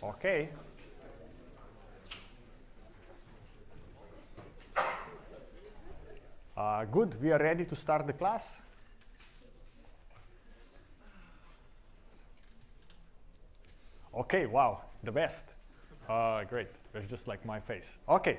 Okay. Good, we are ready to start the class. Okay, wow, the best. Great, that's just like my face. Okay,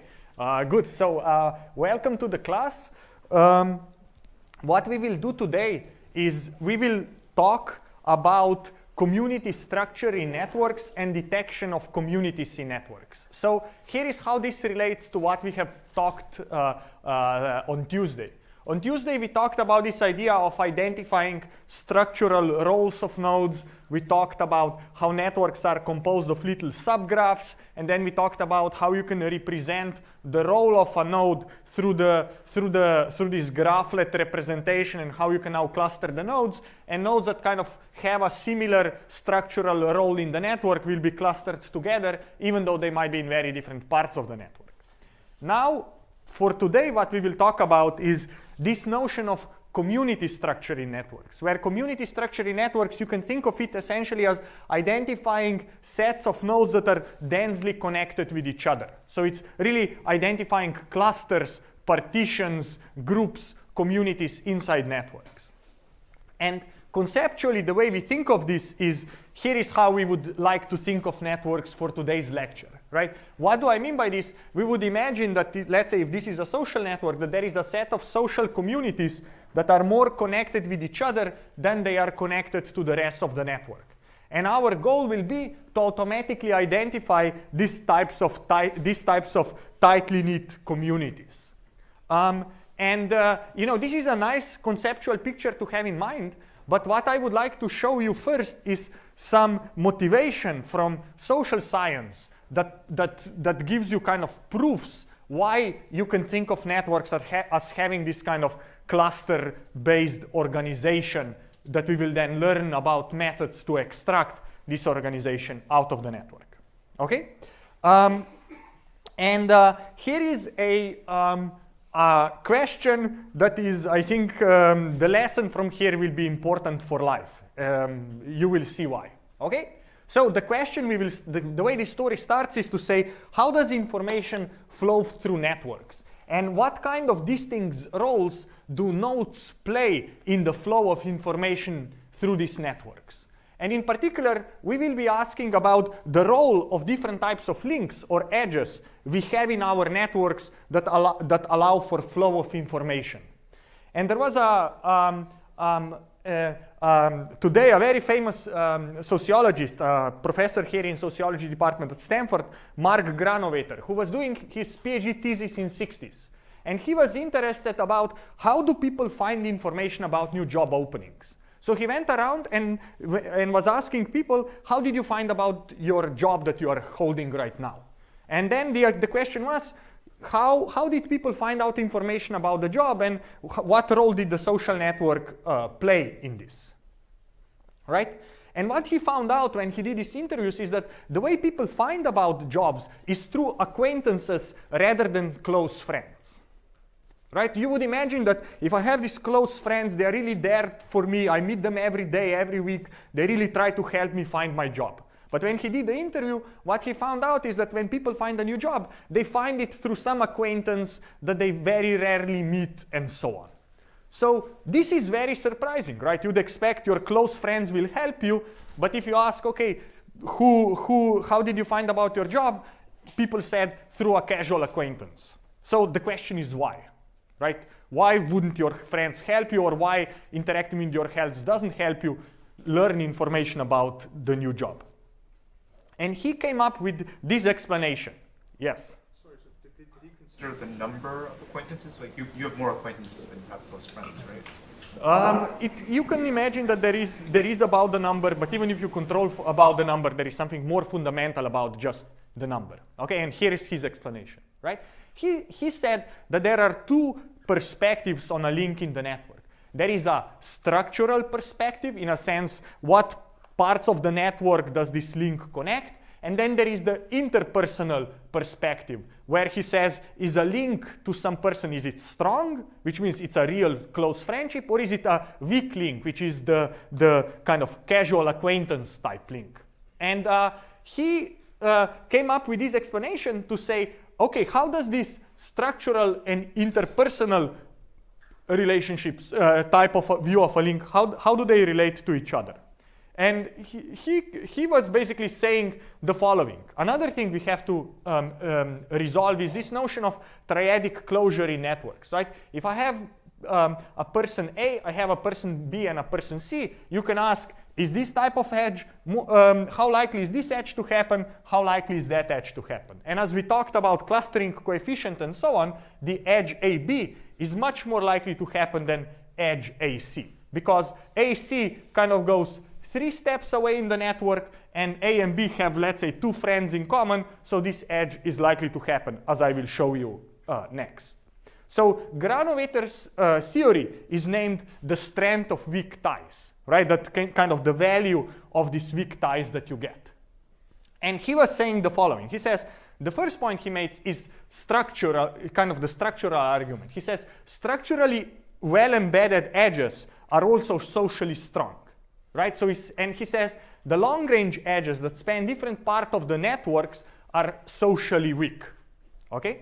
good, so welcome to the class. What we will do today is we will talk about community structure in networks and detection of communities in networks. So here is how this relates to what we have talked on Tuesday. On Tuesday, we talked about this idea of identifying structural roles of nodes. We talked about how networks are composed of little subgraphs, and then we talked about how you can represent the role of a node through this graphlet representation, and how you can now cluster the nodes. And nodes that kind of have a similar structural role in the network will be clustered together, even though they might be in very different parts of the network. Now, for today, what we will talk about is this notion of community structure in networks, where community structure in networks, you can think of it essentially as identifying sets of nodes that are densely connected with each other. So it's really identifying clusters, partitions, groups, communities inside networks. And conceptually, the way we think of this is, here is how we would like to think of networks for today's lecture, right? What do I mean by this? We would imagine that, let's say if this is a social network, that there is a set of social communities that are more connected with each other than they are connected to the rest of the network. And our goal will be to automatically identify these types of tightly knit communities. This is a nice conceptual picture to have in mind. But what I would like to show you first is some motivation from social science that gives you kind of proofs why you can think of networks as having this kind of cluster-based organization that we will then learn about methods to extract this organization out of the network. Okay? Here is a question that is, I think, the lesson from here will be important for life. You will see why. Okay? So the question the way this story starts is to say, how does information flow through networks? And what kind of distinct roles do nodes play in the flow of information through these networks? And in particular, we will be asking about the role of different types of links or edges we have in our networks that allow for flow of information. And there was today a very famous sociologist, professor here in sociology department at Stanford, Mark Granovetter, who was doing his PhD thesis in the 60s. And he was interested about how do people find information about new job openings. So he went around and was asking people, how did you find about your job that you are holding right now? And then the question was, how did people find out information about the job, and what role did the social network play in this? Right? And what he found out when he did his interviews is that the way people find about jobs is through acquaintances rather than close friends. Right? You would imagine that if I have these close friends, they're really there for me. I meet them every day, every week. They really try to help me find my job. But when he did the interview, what he found out is that when people find a new job, they find it through some acquaintance that they very rarely meet, and so on. So this is very surprising, right? You'd expect your close friends will help you, but if you ask, okay, how did you find about your job? People said through a casual acquaintance. So the question is why? Right? Why wouldn't your friends help you, or why interacting with your helps doesn't help you learn information about the new job? And he came up with this explanation. Yes? Sorry, so did he consider the number of acquaintances? Like you have more acquaintances than you have close friends, right? You can imagine that there is about the number, but even if you control about the number, there is something more fundamental about just the number. Okay, and here is his explanation, right? He said that there are two perspectives on a link in the network. There is a structural perspective, in a sense, what parts of the network does this link connect? And then there is the interpersonal perspective, where he says, is a link to some person, is it strong, which means it's a real close friendship, or is it a weak link, which is the kind of casual acquaintance type link? And he came up with this explanation to say, okay, how does this structural and interpersonal relationships type of a view of a link, how do they relate to each other? And he was basically saying the following. Another thing we have to resolve is this notion of triadic closure in networks, right? If I have a person A, I have a person B, and a person C, you can ask, is this type of edge, how likely is this edge to happen? How likely is that edge to happen? And as we talked about clustering coefficient and so on, the edge AB is much more likely to happen than edge AC, because AC kind of goes 3 steps away in the network, and A and B have, let's say, 2 friends in common, so this edge is likely to happen, as I will show you next. So Granovetter's theory is named the strength of weak ties, right? That kind of the value of these weak ties that you get. And he was saying the following. He says, the first point he makes is structural, kind of the structural argument. He says, structurally well-embedded edges are also socially strong. Right? So and he says the long-range edges that span different parts of the networks are socially weak. Okay?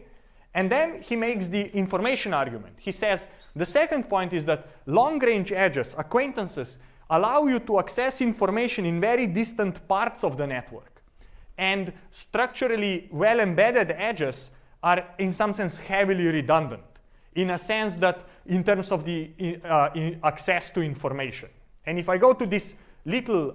And then he makes the information argument. He says the second point is that long-range edges, acquaintances, allow you to access information in very distant parts of the network. And structurally well-embedded edges are, in some sense, heavily redundant, in a sense that in terms of the access to information. And if I go to this little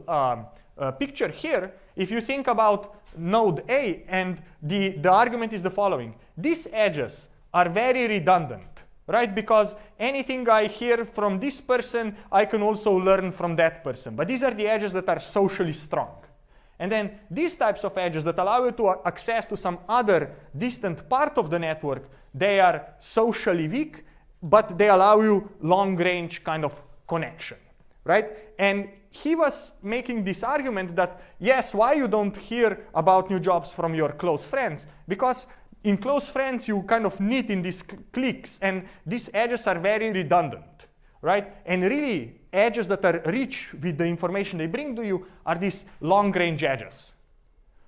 picture here, if you think about node A, and the argument is the following. These edges are very redundant, right? Because anything I hear from this person, I can also learn from that person. But these are the edges that are socially strong. And then these types of edges that allow you to access to some other distant part of the network, they are socially weak, but they allow you long-range kind of connection. Right? And he was making this argument that, yes, why you don't hear about new jobs from your close friends? Because in close friends, you kind of knit in these cliques, and these edges are very redundant, right? And really, edges that are rich with the information they bring to you are these long-range edges.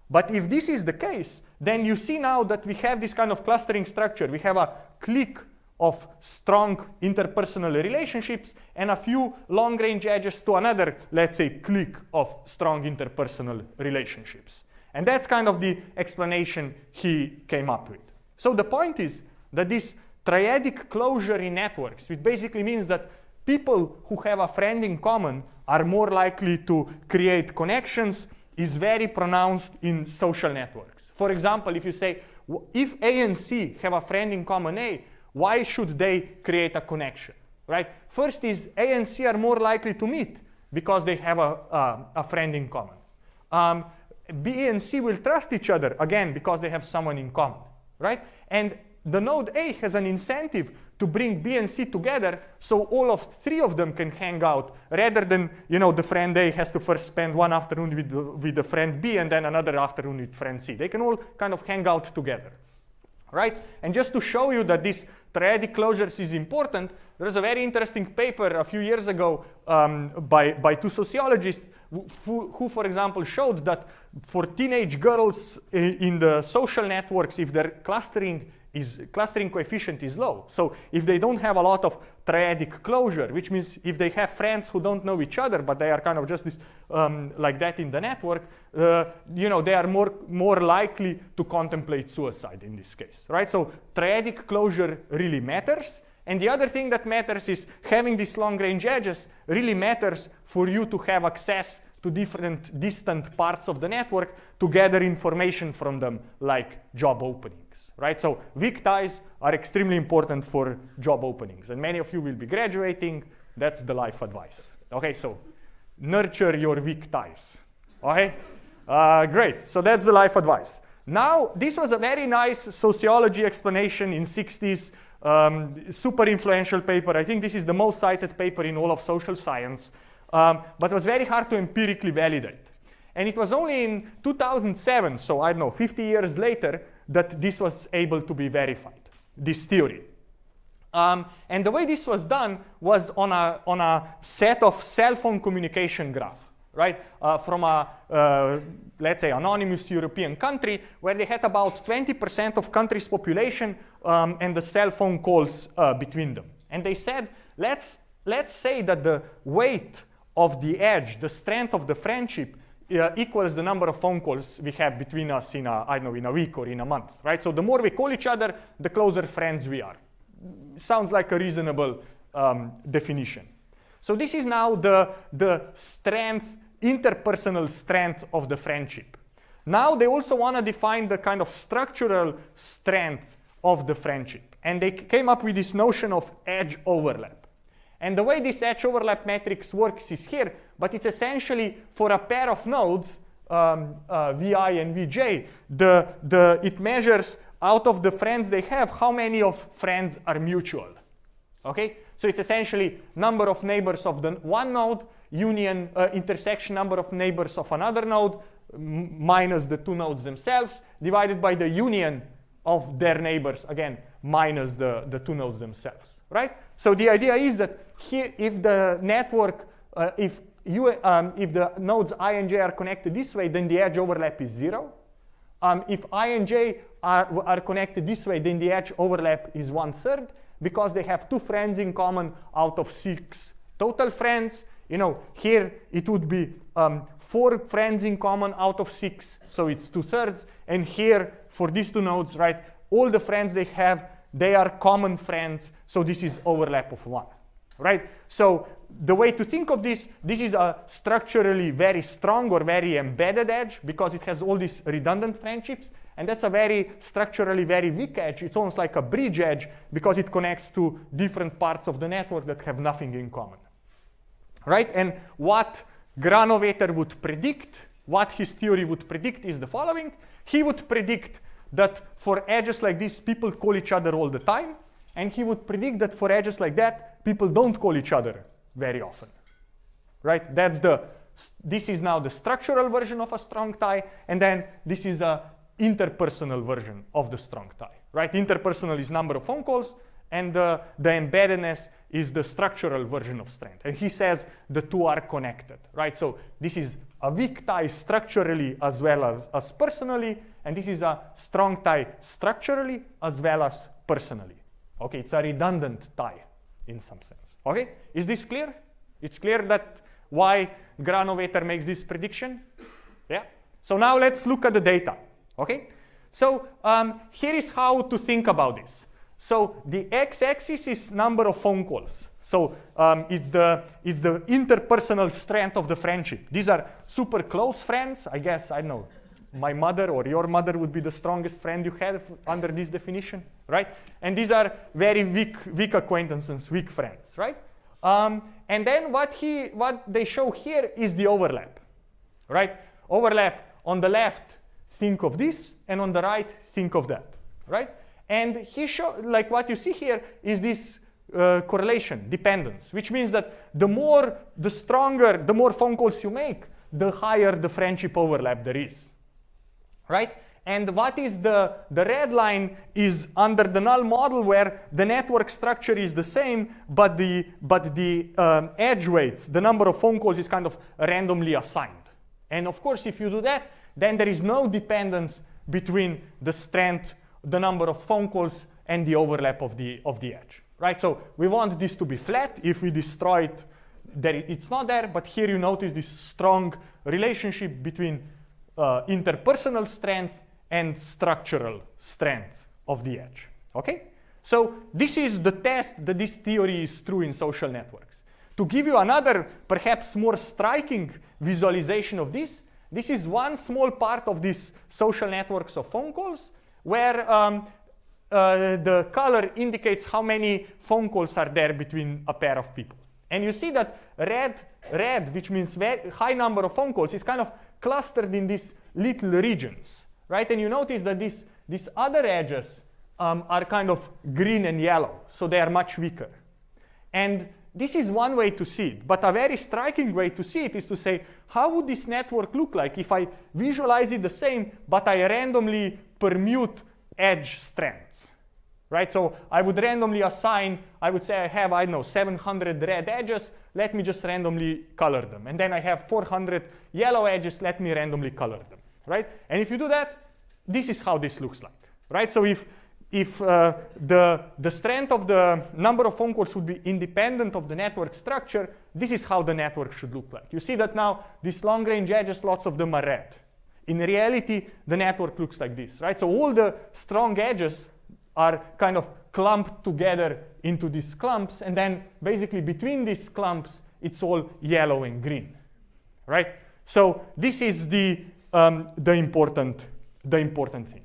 But if this is the case, then you see now that we have this kind of clustering structure. We have a clique of strong interpersonal relationships and a few long-range edges to another, let's say, clique of strong interpersonal relationships. And that's kind of the explanation he came up with. So the point is that this triadic closure in networks, which basically means that people who have a friend in common are more likely to create connections, is very pronounced in social networks. For example, if you say, if A and C have a friend in common A, why should they create a connection, right? First is A and C are more likely to meet because they have a friend in common. B and C will trust each other, again, because they have someone in common, right? And the node A has an incentive to bring B and C together so all of 3 of them can hang out, rather than, the friend A has to first spend one afternoon with the friend B and then another afternoon with friend C. They can all kind of hang out together. Right? And just to show you that this triadic closures is important, there was a very interesting paper a few years ago by 2 sociologists who, for example, showed that for teenage girls in the social networks, if their clustering coefficient is low, so if they don't have a lot of triadic closure, which means if they have friends who don't know each other, but they are kind of just this, like that in the network, they are more likely to contemplate suicide in this case, right? So triadic closure really matters. And the other thing that matters is having these long-range edges really matters for you to have access to different distant parts of the network to gather information from them, like job openings, right? So weak ties are extremely important for job openings, and many of you will be graduating. That's the life advice. Okay, so nurture your weak ties. Okay, great. So that's the life advice. Now, this was a very nice sociology explanation in 60s, super influential paper. I think this is the most cited paper in all of social science. But it was very hard to empirically validate. And it was only in 2007, so I don't know, 50 years later, that this was able to be verified, this theory. And the way this was done was on a set of cell phone communication graph. right? From a, let's say, anonymous European country where they had about 20% of country's population and the cell phone calls between them. And they said, let's say that the weight of the edge, the strength of the friendship, equals the number of phone calls we have between us in a, I don't know, in a week or in a month, right? So the more we call each other, the closer friends we are. Sounds like a reasonable definition. So this is now the strength, interpersonal strength of the friendship. Now they also want to define the kind of structural strength of the friendship. And they came up with this notion of edge overlap. And the way this edge overlap matrix works is here, but it's essentially for a pair of nodes, Vi and Vj, it measures out of the friends they have, how many of friends are mutual. Okay? So it's essentially number of neighbors of the one node, union intersection number of neighbors of another node, minus the two nodes themselves, divided by the union of their neighbors, again, minus the two nodes themselves, right? So the idea is that here, if the network, if the nodes I and j are connected this way, then the edge overlap is 0. If I and j are connected this way, then the edge overlap is 1/3, because they have 2 friends in common out of 6 total friends. You know, here it would be 4 friends in common out of 6, so it's 2/3. And here, for these 2 nodes, right, all the friends they have, they are common friends, so this is overlap of 1, right? So the way to think of this is a structurally very strong or very embedded edge, because it has all these redundant friendships, and that's a very structurally very weak edge. It's almost like a bridge edge, because it connects to different parts of the network that have nothing in common, right? And what Granovetter would predict, what his theory would predict is the following. He would predict that for edges like this, people call each other all the time, and he would predict that for edges like that, people don't call each other very often, right? This is now the structural version of a strong tie, and then this is a interpersonal version of the strong tie, right? Interpersonal is number of phone calls, and the embeddedness is the structural version of strength. And he says the two are connected, right? So this is a weak tie structurally as well as personally, and this is a strong tie structurally as well as personally. Okay, it's a redundant tie in some sense. Okay, is this clear? It's clear that why Granovetter makes this prediction? Yeah. So now let's look at the data. Okay, so here is how to think about this. So the x-axis is number of phone calls. So it's the interpersonal strength of the friendship. These are super close friends. I guess, I don't know, my mother or your mother would be the strongest friend you have under this definition, right? And these are very weak acquaintances, weak friends, right? And then what they show here is the overlap, right? Overlap on the left, think of this, and on the right, think of that, right? And he showed, like what you see here is this correlation, dependence, which means that the stronger, the more phone calls you make, the higher the friendship overlap there is, right? And what is the red line is under the null model, where the network structure is the same, but the edge weights, the number of phone calls is kind of randomly assigned. And of course, if you do that, then there is no dependence between the strength, the number of phone calls, and the overlap of the edge, right? So we want this to be flat. If we destroy it, it's not there. But here you notice this strong relationship between interpersonal strength and structural strength of the edge. Okay? So this is the test that this theory is true in social networks. To give you another, perhaps more striking visualization of this is one small part of these social networks of phone calls, where the color indicates how many phone calls are there between a pair of people. And you see that red, which means very high number of phone calls, is kind of clustered in these little regions, right? And you notice that these other edges are kind of green and yellow, so they are much weaker. And this is one way to see it, but a very striking way to see it is to say, how would this network look like if I visualize it the same, but I randomly permute edge strengths, right? So I would randomly assign, I would say I have, I don't know, 700 red edges, let me just randomly color them. And then I have 400 yellow edges, let me randomly color them, right? And if you do that, this is how this looks like, right? So if the strength of the number of phone calls would be independent of the network structure, this is how the network should look like. You see that now these long-range edges, lots of them are red. In reality, the network looks like this, right? So all the strong edges are kind of clumped together into these clumps, and then basically between these clumps, it's all yellow and green, right? So this is the important thing.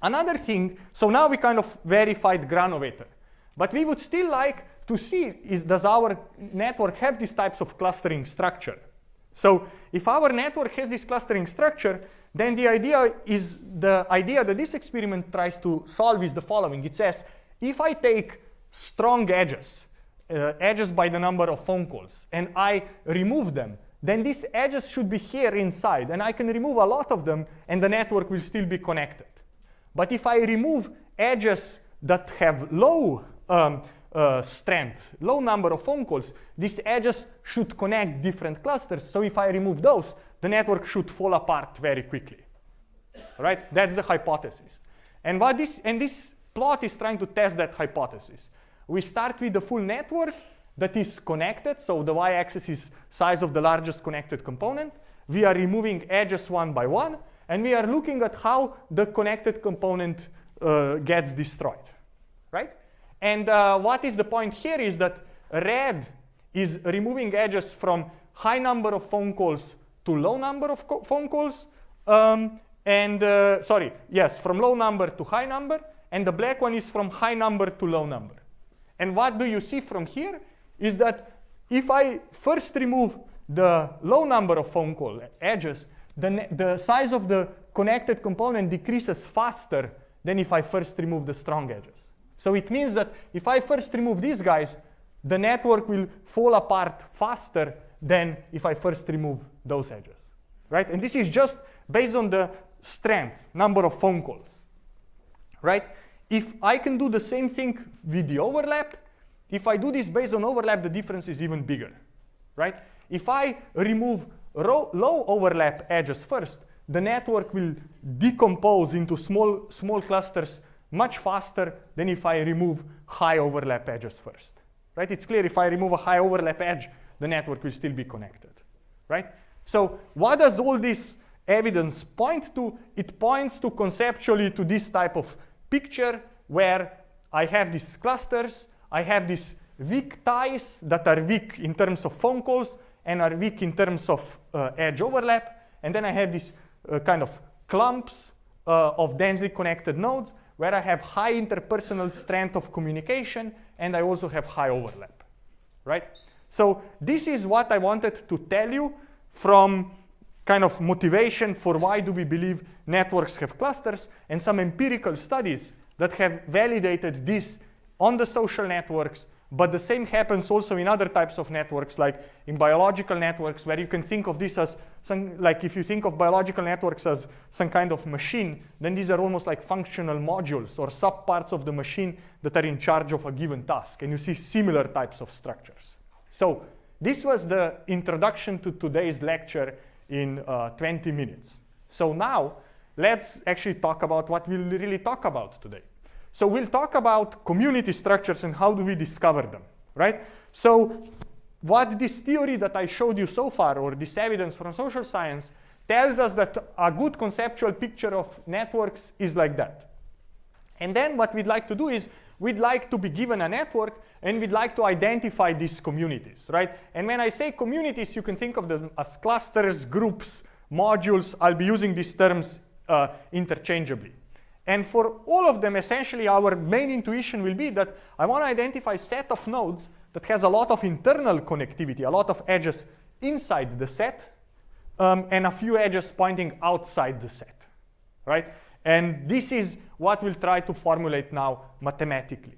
Another thing, so now we kind of verified Granovetter, but we would still like to see is, does our network have these types of clustering structure? So if our network has this clustering structure, then the idea that this experiment tries to solve is the following. It says, if I take strong edges, edges by the number of phone calls, and I remove them, then these edges should be here inside, and I can remove a lot of them, and the network will still be connected. But if I remove edges that have low strength, low number of phone calls, these edges should connect different clusters. So if I remove those, the network should fall apart very quickly, right? That's the hypothesis. And this plot is trying to test that hypothesis. We start with the full network that is connected. So the y-axis is size of the largest connected component. We are removing edges one by one, and we are looking at how the connected component gets destroyed, right? And what is the point here is that red is removing edges from high number of phone calls to low number of phone calls, from low number to high number, and the black one is from high number to low number. And what do you see from here is that if I first remove the low number of phone call edges, the size of the connected component decreases faster than if I first remove the strong edges. So it means that if I first remove these guys, the network will fall apart faster than if I first remove those edges, right? And this is just based on the strength, number of phone calls, right? If I can do the same thing with the overlap, if I do this based on overlap, the difference is even bigger, right? If I remove low overlap edges first, the network will decompose into small clusters much faster than if I remove high overlap edges first, right? It's clear if I remove a high overlap edge, the network will still be connected, right? So what does all this evidence point to? It points to conceptually to this type of picture where I have these clusters, I have these weak ties that are weak in terms of phone calls and are weak in terms of edge overlap, and then I have these kind of clumps of densely connected nodes where I have high interpersonal strength of communication, and I also have high overlap, right? So this is what I wanted to tell you from kind of motivation for why do we believe networks have clusters, and some empirical studies that have validated this on the social networks, but the same happens also in other types of networks, like in biological networks, where you can think of this as like if you think of biological networks as some kind of machine, then these are almost like functional modules or subparts of the machine that are in charge of a given task, and you see similar types of structures. So this was the introduction to today's lecture in 20 minutes. So now let's actually talk about what we'll really talk about today. So we'll talk about community structures and how do we discover them, right? So what this theory that I showed you so far, or this evidence from social science, tells us that a good conceptual picture of networks is like that. And then what we'd like to do is we'd like to be given a network and we'd like to identify these communities, right? And when I say communities, you can think of them as clusters, groups, modules. I'll be using these terms interchangeably. And for all of them, essentially, our main intuition will be that I want to identify a set of nodes that has a lot of internal connectivity, a lot of edges inside the set, and a few edges pointing outside the set, right? And this is what we'll try to formulate now mathematically.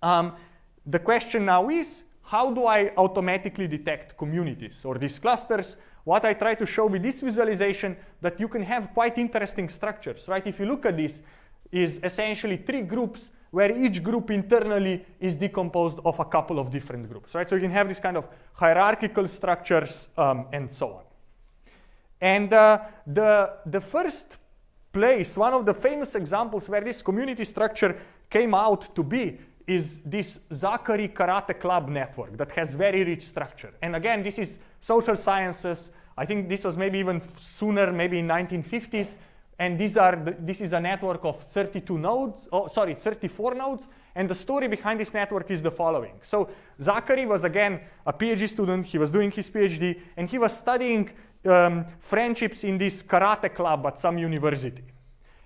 The question now is, how do I automatically detect communities or these clusters? What I try to show with this visualization, that you can have quite interesting structures, right? If you look at this, is essentially 3 groups where each group internally is decomposed of a couple of different groups, right? So you can have this kind of hierarchical structures and so on. And the first place, one of the famous examples where this community structure came out to be is this Zachary Karate Club network that has very rich structure. And again, this is social sciences. I think this was maybe even sooner, maybe in 1950s. And this is a network of 34 nodes. And the story behind this network is the following. So Zachary was, again, a PhD student. He was doing his PhD, and he was studying friendships in this karate club at some university.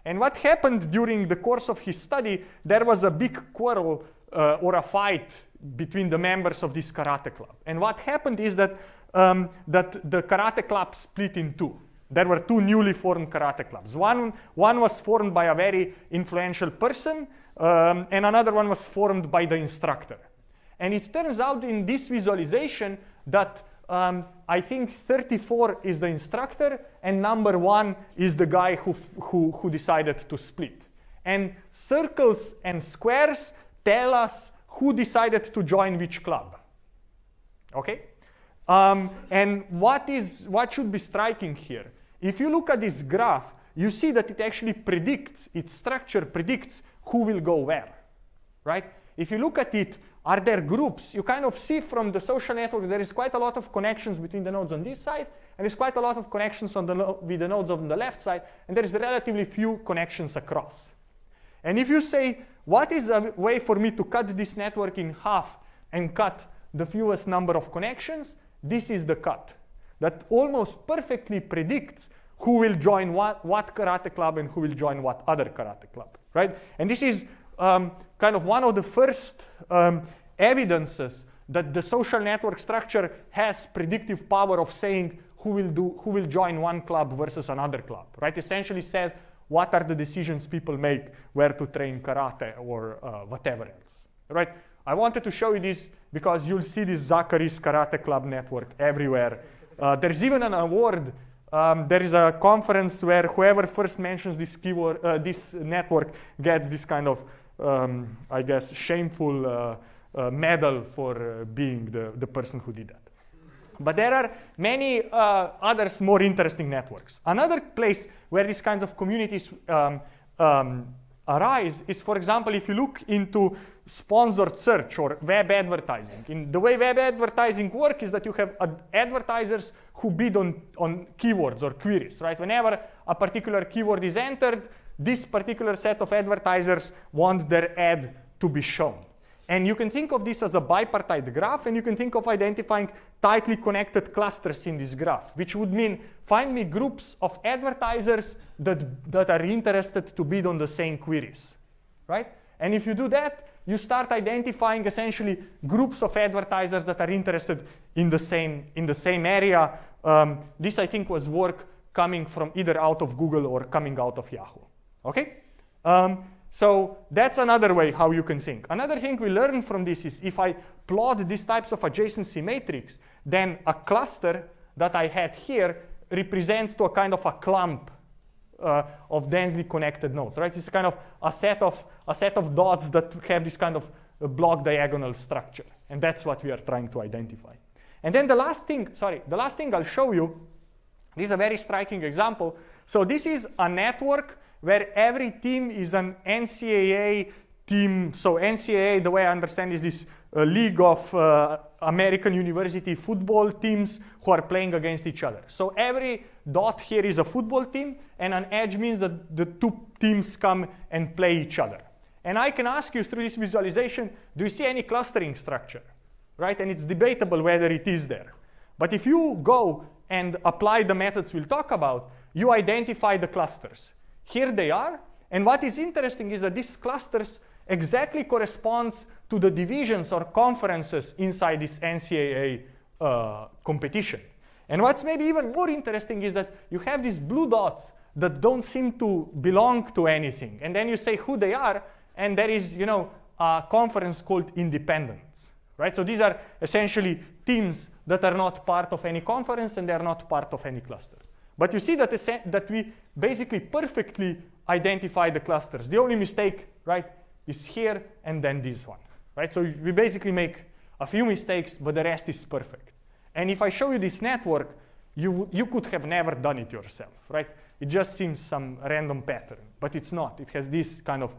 And what happened during the course of his study, there was a big quarrel or a fight between the members of this karate club. And what happened is that, that the karate club split in 2. There were 2 newly formed karate clubs. One was formed by a very influential person, and another one was formed by the instructor. And it turns out in this visualization that I think 34 is the instructor, and number 1 is the guy who decided to split. And circles and squares tell us who decided to join which club. Okay? And what should be striking here? If you look at this graph, you see that it actually predicts, its structure predicts who will go where, right? If you look at it, are there groups? You kind of see from the social network there is quite a lot of connections between the nodes on this side, and there's quite a lot of connections on with the nodes on the left side, and there is relatively few connections across. And if you say, what is a way for me to cut this network in half and cut the fewest number of connections? This is the cut that almost perfectly predicts who will join what karate club and who will join what other karate club, right? And this is kind of one of the first evidences that the social network structure has predictive power of saying who will join one club versus another club, right? Essentially says what are the decisions people make, where to train karate or whatever else, right? I wanted to show you this because you'll see this Zachary's Karate Club network everywhere. There's even an award. There is a conference where whoever first mentions this keyword, this network, gets this kind of, I guess, shameful medal for being the person who did that. But there are many others more interesting networks. Another place where these kinds of communities arise is, for example, if you look into sponsored search or web advertising. The way web advertising works is that you have advertisers who bid on keywords or queries, right? Whenever a particular keyword is entered, this particular set of advertisers want their ad to be shown. And you can think of this as a bipartite graph, and you can think of identifying tightly connected clusters in this graph, which would mean find me groups of advertisers that are interested to bid on the same queries, right? And if you do that, you start identifying essentially groups of advertisers that are interested in the same area. This, I think, was work coming from either out of Google or coming out of Yahoo, okay? So that's another way how you can think. Another thing we learn from this is if I plot these types of adjacency matrix, then a cluster that I had here represents to a kind of a clump of densely connected nodes, right? It's kind of a set of dots that have this kind of block diagonal structure, and that's what we are trying to identify. And then the last thing I'll show you, this is a very striking example. So this is a network where every team is an NCAA team. So NCAA, the way I understand, is this league of American university football teams who are playing against each other. So every dot here is a football team, and an edge means that the 2 teams come and play each other. And I can ask you through this visualization, do you see any clustering structure, right? And it's debatable whether it is there. But if you go and apply the methods we'll talk about, you identify the clusters. Here they are, and what is interesting is that these clusters exactly corresponds to the divisions or conferences inside this NCAA competition. And what's maybe even more interesting is that you have these blue dots that don't seem to belong to anything, and then you say who they are, and there is, a conference called independents, right? So these are essentially teams that are not part of any conference and they are not part of any cluster. But you see that we basically perfectly identify the clusters. The only mistake, right, is here and then this one, right? So we basically make a few mistakes, but the rest is perfect. And if I show you this network, you could have never done it yourself, right? It just seems some random pattern, but it's not. It has this kind of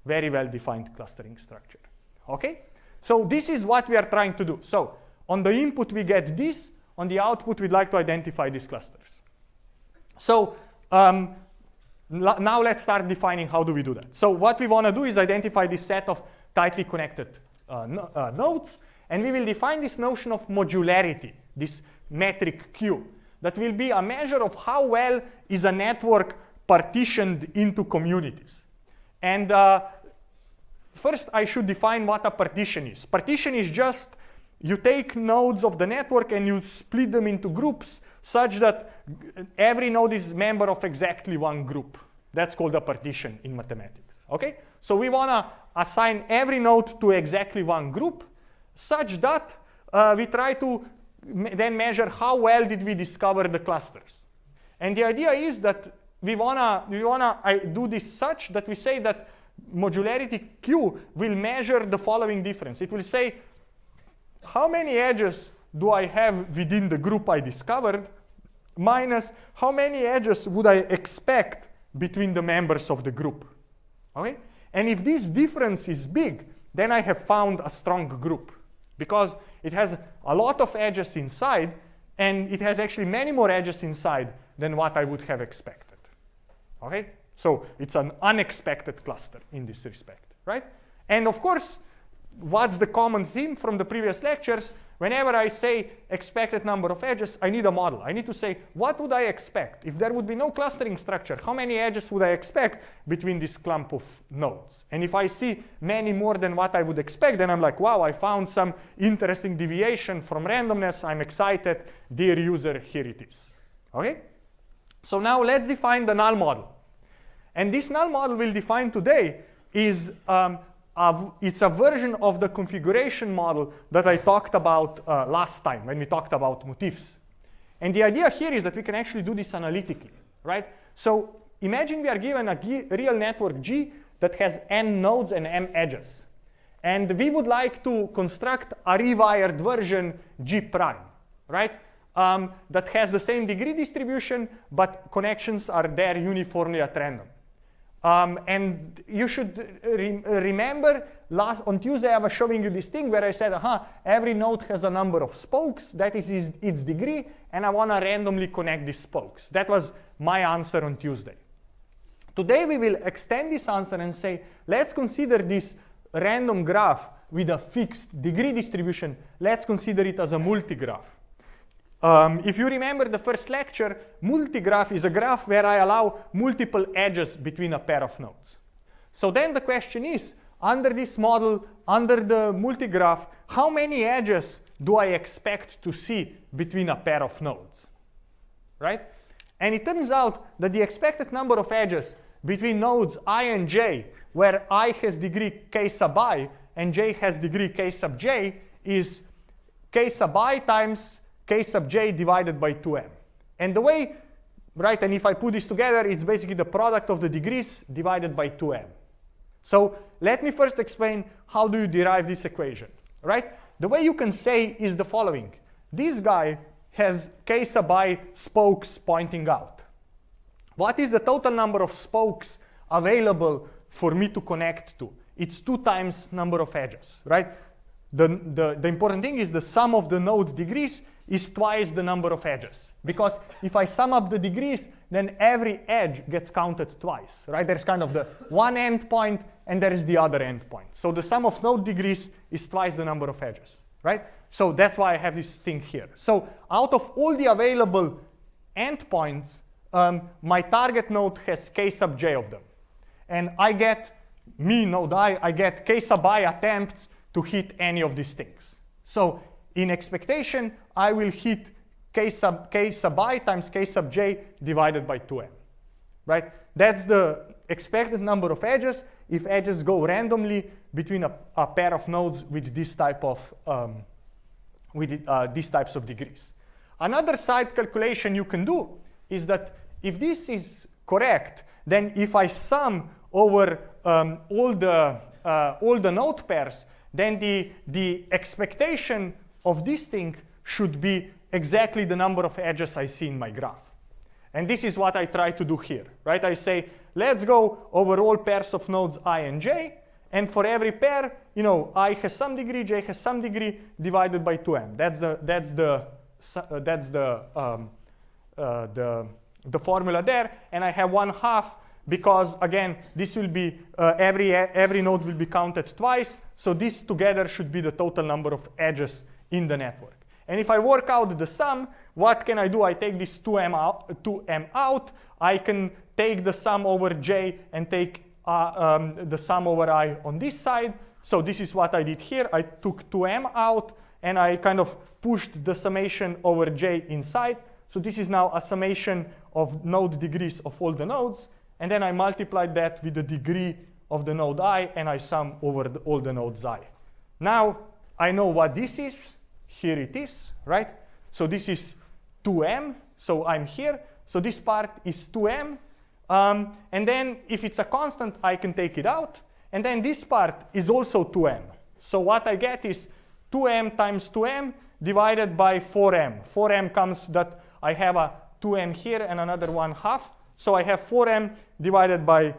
very well-defined clustering structure, okay? So this is what we are trying to do. So on the input, we get this. On the output, we'd like to identify these clusters. So now let's start defining how do we do that. So what we want to do is identify this set of tightly connected nodes, and we will define this notion of modularity, this metric Q, that will be a measure of how well is a network partitioned into communities. And first, I should define what a partition is. Partition is just you take nodes of the network and you split them into groups such that every node is a member of exactly one group. That's called a partition in mathematics, okay? So we want to assign every node to exactly one group such that we try to then measure how well did we discover the clusters. And the idea is that we wanna do this such that we say that modularity Q will measure the following difference. It will say, how many edges do I have within the group I discovered, minus how many edges would I expect between the members of the group, okay? And if this difference is big, then I have found a strong group, because it has a lot of edges inside, and it has actually many more edges inside than what I would have expected, okay? So it's an unexpected cluster in this respect, right? And of course, what's the common theme from the previous lectures? Whenever I say expected number of edges, I need a model. I need to say, what would I expect? If there would be no clustering structure, how many edges would I expect between this clump of nodes? And if I see many more than what I would expect, then I'm like, wow, I found some interesting deviation from randomness. I'm excited. Dear user, here it is, okay? So now let's define the null model. And this null model we'll define today is it's a version of the configuration model that I talked about last time when we talked about motifs. And the idea here is that we can actually do this analytically, right? So imagine we are given a real network G that has n nodes and m edges. And we would like to construct a rewired version G prime, right? That has the same degree distribution, but connections are there uniformly at random. And you should remember, on Tuesday I was showing you this thing where I said, every node has a number of spokes, that is its degree, and I want to randomly connect these spokes. That was my answer on Tuesday. Today we will extend this answer and say, let's consider this random graph with a fixed degree distribution. Let's consider it as a multigraph. If you remember the first lecture, multigraph is a graph where I allow multiple edges between a pair of nodes. So then the question is, under this model, under the multigraph, how many edges do I expect to see between a pair of nodes, right? And it turns out that the expected number of edges between nodes I and j, where I has degree k sub I and j has degree k sub j, is k sub I times k sub j divided by 2m. And the way, right, and if I put this together, it's basically the product of the degrees divided by 2m. So let me first explain how do you derive this equation, right? The way you can say is the following. This guy has k sub I spokes pointing out. What is the total number of spokes available for me to connect to? It's 2 times number of edges, right? The important thing is the sum of the node degrees is twice the number of edges. Because if I sum up the degrees, then every edge gets counted twice, right? There's kind of the one endpoint and there is the other endpoint. So the sum of node degrees is twice the number of edges, right? So that's why I have this thing here. So out of all the available endpoints, my target node has k sub j of them. And I get, node I get k sub I attempts to hit any of these things. So in expectation, I will hit k sub I times k sub j divided by 2m, right? That's the expected number of edges if edges go randomly between a pair of nodes with this type of these types of degrees. Another side calculation you can do is that if this is correct, then if I sum over all the node pairs, then the expectation of this thing should be exactly the number of edges I see in my graph. And this is what I try to do here, right? I say, let's go over all pairs of nodes I and j, and for every pair, you know, I has some degree, j has some degree, divided by 2m. The formula there, and I have 1/2 because again this will be every node will be counted twice, so this together should be the total number of edges in the network. And if I work out the sum, what can I do? I take this 2m out. I can take the sum over j and take the sum over I on this side. So this is what I did here. I took 2m out and I kind of pushed the summation over j inside. So this is now a summation of node degrees of all the nodes. And then I multiplied that with the degree of the node I, and I sum over all the nodes I. Now I know what this is. Here it is, right? So this is 2m. So I'm here. So this part is 2m. And then if it's a constant, I can take it out. And then this part is also 2m. So what I get is 2m times 2m divided by 4m. 4m comes that I have a 2m here and another 1/2. So I have 4m divided by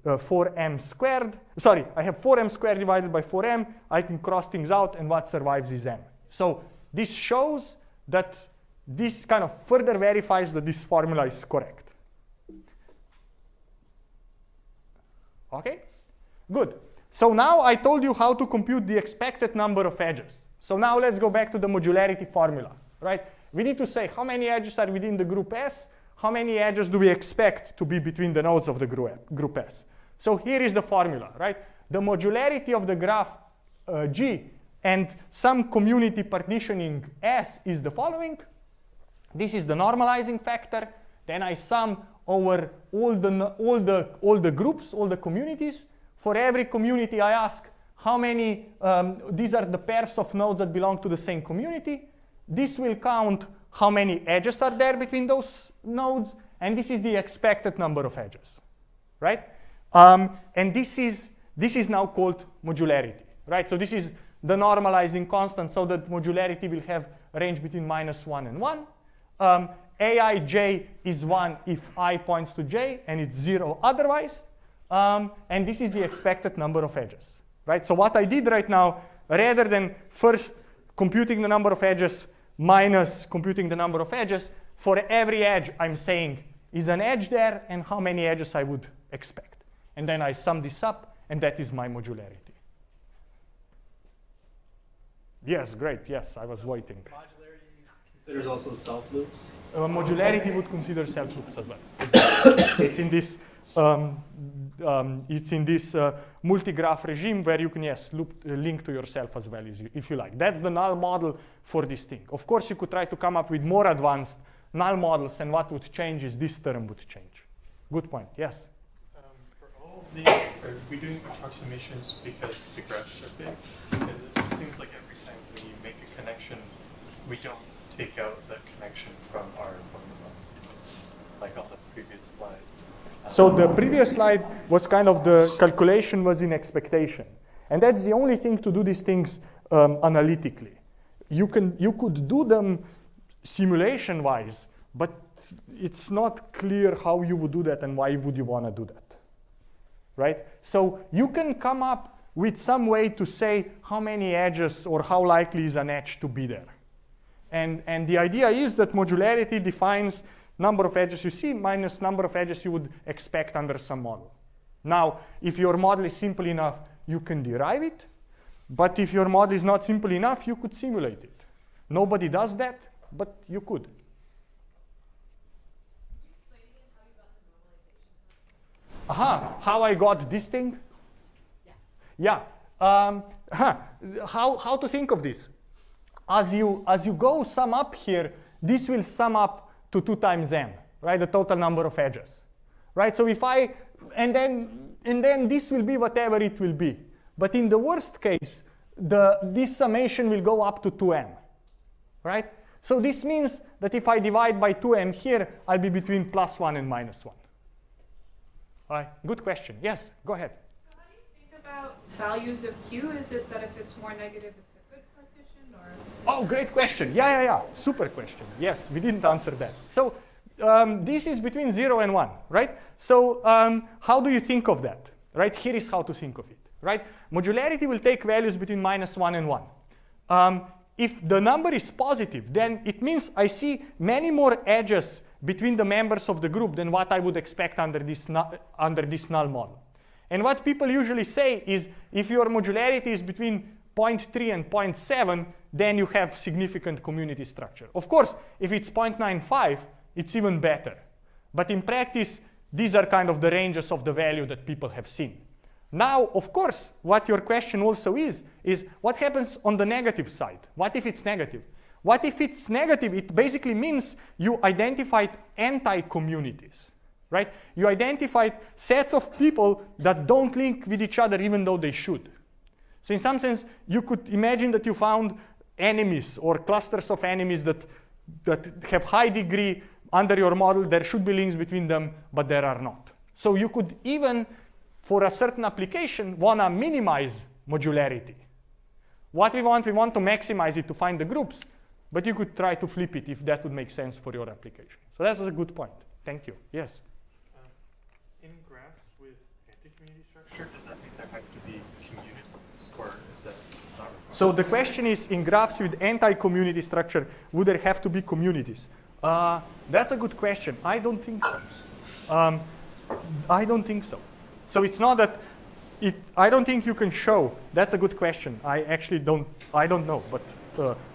4m squared. Sorry, I have 4m squared divided by 4m. I can cross things out, and what survives is m. So this shows that this kind of further verifies that this formula is correct. Okay, good. So now I told you how to compute the expected number of edges. So now let's go back to the modularity formula, right? We need to say how many edges are within the group S, how many edges do we expect to be between the nodes of the group S. So here is the formula, right? The modularity of the graph G and some community partitioning S is the following. This is the normalizing factor. Then I sum over all the groups, all the communities. For every community, I ask how many, these are the pairs of nodes that belong to the same community. This will count how many edges are there between those nodes, and this is the expected number of edges, right? And this is now called modularity, right? So this is the normalizing constant, so that modularity will have a range between -1 and 1. Aij is 1 if I points to j, and it's 0 otherwise. And this is the expected number of edges, right? So what I did right now, rather than first computing the number of edges minus computing the number of edges, for every edge I'm saying, is an edge there, and how many edges I would expect. And then I sum this up, and that is my modularity. Yes, great, yes, I was waiting. Modularity considers also self-loops? Modularity would consider self-loops as well. It's in this multi-graph regime where you can, yes, link to yourself as well if you like. That's the null model for this thing. Of course, you could try to come up with more advanced null models, and what would change is this term would change. Good point, yes? For all of these, are we doing approximations because the graphs are big? Because it just seems like every time we make a connection, we don't take out that connection from our formula, like on the previous slide. So the previous slide was kind of the calculation was in expectation. And that's the only thing to do these things analytically. You could do them simulation-wise, but it's not clear how you would do that and why would you want to do that, right? So you can come up with some way to say how many edges or how likely is an edge to be there. And the idea is that modularity defines number of edges you see minus number of edges you would expect under some model. Now, if your model is simple enough, you can derive it. But if your model is not simple enough, you could simulate it. Nobody does that, but you could. Aha, how I got this thing? Yeah. How to think of this? As you go sum up here, this will sum up to 2 times m, right? The total number of edges, right? So if and then this will be whatever it will be. But in the worst case, this summation will go up to 2m, right? So this means that if I divide by 2m here, I'll be between +1 and -1. Good question. Yes, go ahead. So how do you think about values of Q? Is it that if it's more negative, it's a good partition, or? Oh, great question. Yeah. Super question. Yes, we didn't answer that. So this is between 0 and 1, right? So how do you think of that? Right? Here is how to think of it, right? Modularity will take values between -1 and 1. If the number is positive, then it means I see many more edges between the members of the group than what I would expect under this null model. And what people usually say is if your modularity is between 0.3 and 0.7, then you have significant community structure. Of course, if it's 0.95, it's even better. But in practice, these are kind of the ranges of the value that people have seen. Now, of course, what your question also is what happens on the negative side? What if it's negative? What if it's negative? It basically means you identified anti-communities, right? You identified sets of people that don't link with each other even though they should. So in some sense, you could imagine that you found enemies or clusters of enemies that have high degree under your model. There should be links between them, but there are not. So you could even, for a certain application, want to minimize modularity. What we want to maximize it to find the groups, but you could try to flip it if that would make sense for your application. So that was a good point. Thank you. Yes? In graphs with anti-community structure, does that mean there have to be communities, or is that not required? So the question is, in graphs with anti-community structure, would there have to be communities? That's a good question. I don't think so. I don't think so. So it's not that I don't think you can show. That's a good question. I actually don't know, but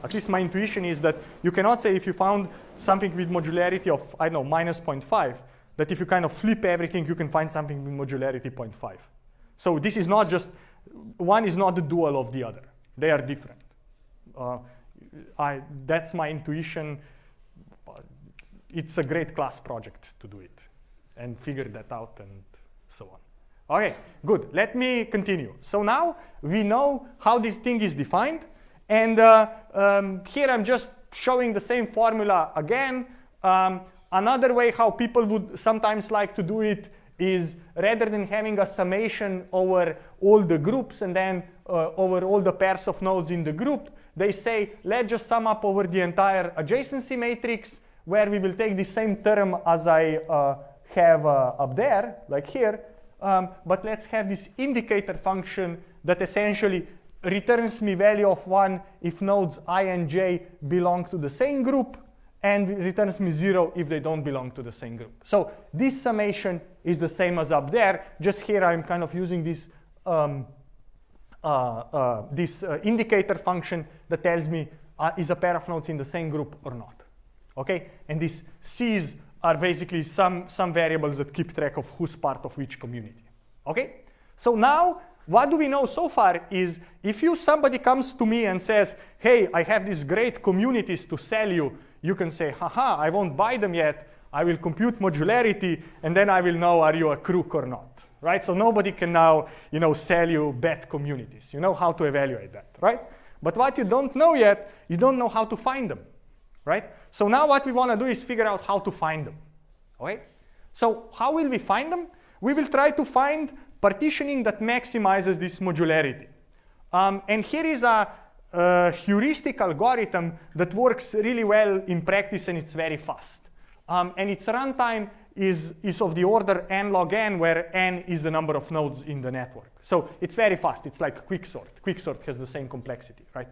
at least my intuition is that you cannot say if you found something with modularity of, I don't know, -0.5, that if you kind of flip everything, you can find something with modularity 0.5. So this is not just, one is not the dual of the other. They are different. That's my intuition. It's a great class project to do it and figure that out and so on. Okay, good. Let me continue. So now we know how this thing is defined. And here I'm just showing the same formula again. Another way how people would sometimes like to do it is rather than having a summation over all the groups and then over all the pairs of nodes in the group, they say, let's just sum up over the entire adjacency matrix where we will take the same term as I have up there, like here, but let's have this indicator function that essentially returns me value of 1 if nodes I and j belong to the same group, and returns me 0 if they don't belong to the same group. So this summation is the same as up there. Just here I'm kind of using this indicator function that tells me is a pair of nodes in the same group or not. Okay, and these C's are basically some variables that keep track of who's part of which community. Okay, so now what do we know so far is if somebody comes to me and says, hey, I have these great communities to sell you, you can say, haha, I won't buy them yet. I will compute modularity, and then I will know are you a crook or not, right? So nobody can now, sell you bad communities. You know how to evaluate that, right? But what you don't know yet, you don't know how to find them, right? So now what we want to do is figure out how to find them, okay? So how will we find them? We will try to find partitioning that maximizes this modularity. And here is a heuristic algorithm that works really well in practice, and it's very fast. And its runtime is of the order n log n, where n is the number of nodes in the network. So it's very fast. It's like quicksort. Quicksort has the same complexity, right?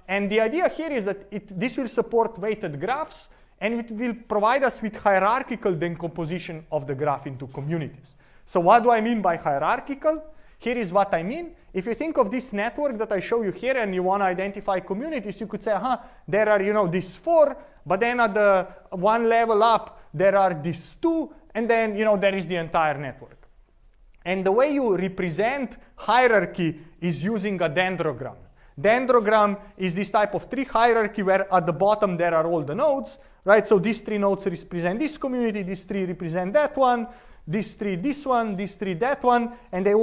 And the idea here is that this will support weighted graphs, and it will provide us with hierarchical decomposition of the graph into communities. So what do I mean by hierarchical? Here is what I mean. If you think of this network that I show you here and you want to identify communities, you could say, there are, these 4, but then at the one level up, there are these 2, and then, there is the entire network. And the way you represent hierarchy is using a dendrogram. Dendrogram is this type of tree hierarchy where at the bottom there are all the nodes, right? So these 3 nodes represent this community, these 3 represent that one. this tree this one, this tree that one, and they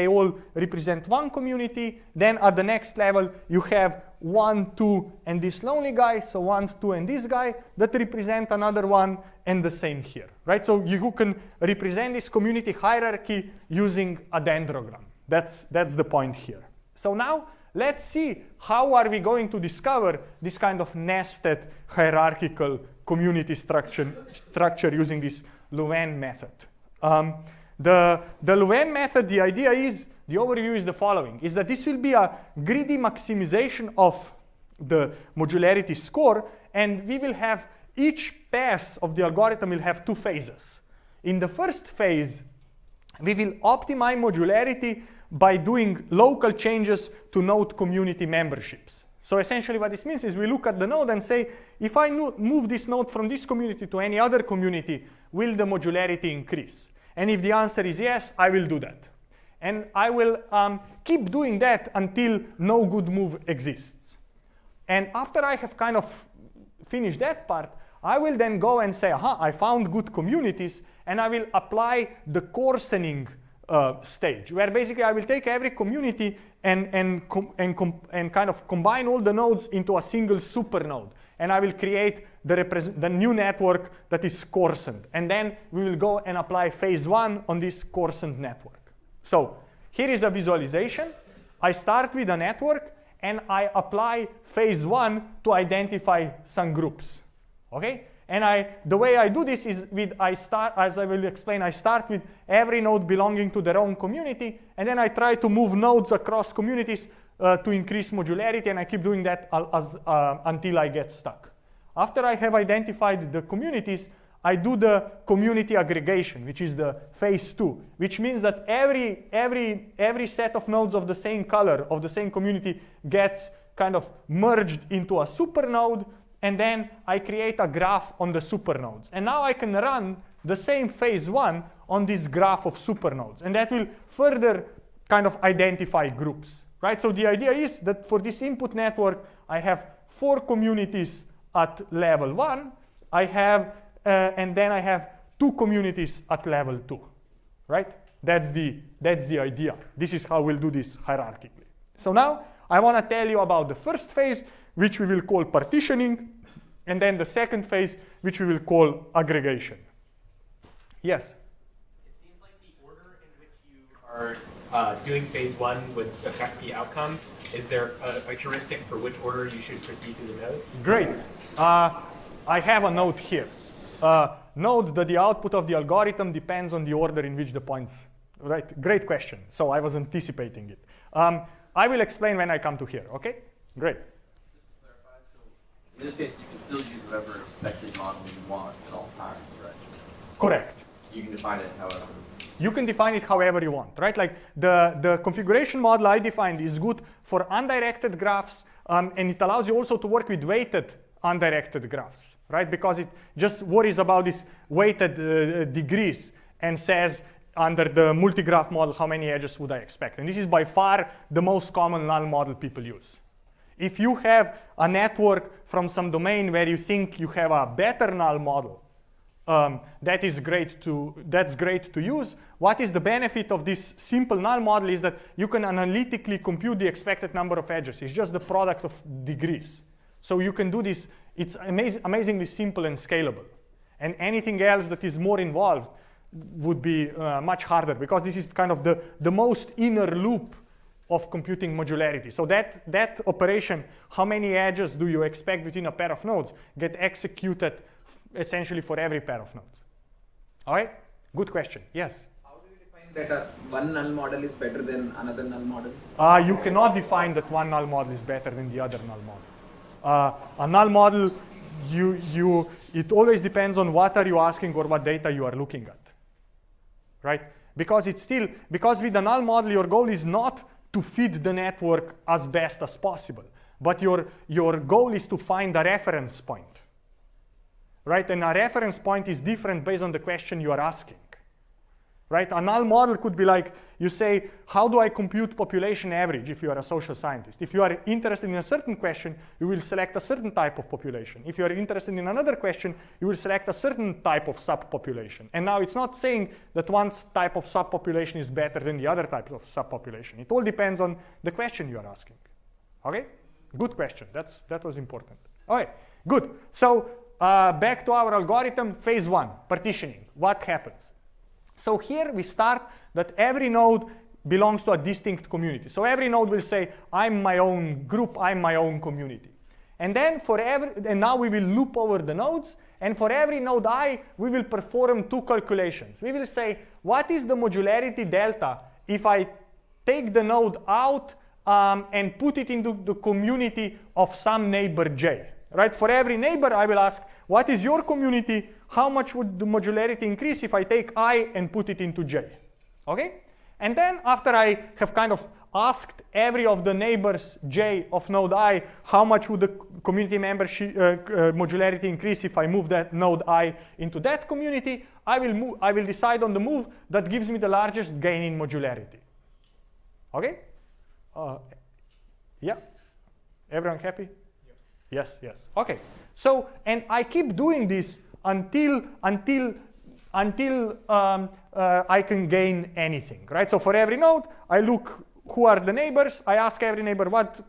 all represent one community. Then at the next level, you have 1, 2, and this lonely guy, so 1, 2, and this guy that represent another one, and the same here, right? So you can represent this community hierarchy using a dendrogram. That's the point here. So now let's see how are we going to discover this kind of nested hierarchical community structure using this Louvain method. The Louvain method, the idea is, the overview is the following, is that this will be a greedy maximization of the modularity score, and we will have each pass of the algorithm will have 2 phases. In the first phase, we will optimize modularity by doing local changes to node community memberships. So essentially what this means is we look at the node and say, if I move this node from this community to any other community, will the modularity increase? And if the answer is yes, I will do that. And I will keep doing that until no good move exists. And after I have kind of finished that part, I will then go and say, aha, I found good communities, and I will apply the coarsening stage, where basically I will take every community and kind of combine all the nodes into a single supernode. And I will create the new network that is coarsened. And then we will go and apply phase 1 on this coarsened network. So here is a visualization. I start with a network, and I apply phase 1 to identify some groups. Okay? And the way I do this is as I will explain, I start with every node belonging to their own community, and then I try to move nodes across communities to increase modularity, and I keep doing that until I get stuck. After I have identified the communities, I do the community aggregation, which is the phase 2, which means that every set of nodes of the same color, of the same community, gets kind of merged into a supernode. And then I create a graph on the supernodes. And now I can run the same phase 1 on this graph of supernodes. And that will further kind of identify groups, right? So the idea is that for this input network, I have 4 communities at level 1. And then I have 2 communities at level 2, right? That's the idea. This is how we'll do this hierarchically. So now I want to tell you about the first phase, which we will call partitioning, and then the second phase, which we will call aggregation. Yes? It seems like the order in which you are doing phase 1 would affect the outcome. Is there a heuristic for which order you should proceed through the nodes? Great. I have a note here. Note that the output of the algorithm depends on the order in which the points, right? Great question. So I was anticipating it. I will explain when I come to here, okay? Great. In this case, you can still use whatever expected model you want at all times, right? Correct. You can define it however. You can define it however you want, right? Like the configuration model I defined is good for undirected graphs, and it allows you also to work with weighted undirected graphs, right? Because it just worries about these weighted degrees and says under the multigraph model, how many edges would I expect? And this is by far the most common null model people use. If you have a network from some domain where you think you have a better null model, that's great to use. What is the benefit of this simple null model is that you can analytically compute the expected number of edges. It's just the product of degrees. So you can do this. It's amazingly simple and scalable. And anything else that is more involved would be much harder, because this is kind of the most inner loop of computing modularity. So that operation, how many edges do you expect within a pair of nodes, get executed essentially for every pair of nodes. All right? Good question. Yes? How do you define that one null model is better than another null model? You cannot define that one null model is better than the other null model. A null model, it always depends on what are you asking or what data you are looking at, right? Because with a null model, your goal is not to feed the network as best as possible, but your goal is to find a reference point, right? And a reference point is different based on the question you are asking. right? A null model could be like, you say, how do I compute population average if you are a social scientist? If you are interested in a certain question, you will select a certain type of population. If you are interested in another question, you will select a certain type of subpopulation. And now it's not saying that one type of subpopulation is better than the other type of subpopulation. It all depends on the question you are asking. Okay? Good question. That was important. Okay, good. So back to our algorithm, phase one, partitioning. What happens? So here we start that every node belongs to a distinct community. So every node will say, I'm my own group, I'm my own community. And then and now we will loop over the nodes, and for every node I, we will perform two calculations. We will say, what is the modularity delta if I take the node out and put it into the community of some neighbor j? Right? For every neighbor, I will ask, what is your community? How much would the modularity increase if I take I and put it into j? Okay? And then after I have kind of asked every of the neighbors j of node I, how much would the community membership modularity increase if I move that node I into that community, I will decide on the move that gives me the largest gain in modularity. Okay? Yeah? Everyone happy? Yes, yes. Okay. So, and I keep doing this until I can gain anything, right? So for every node, I look who are the neighbors. I ask every neighbor what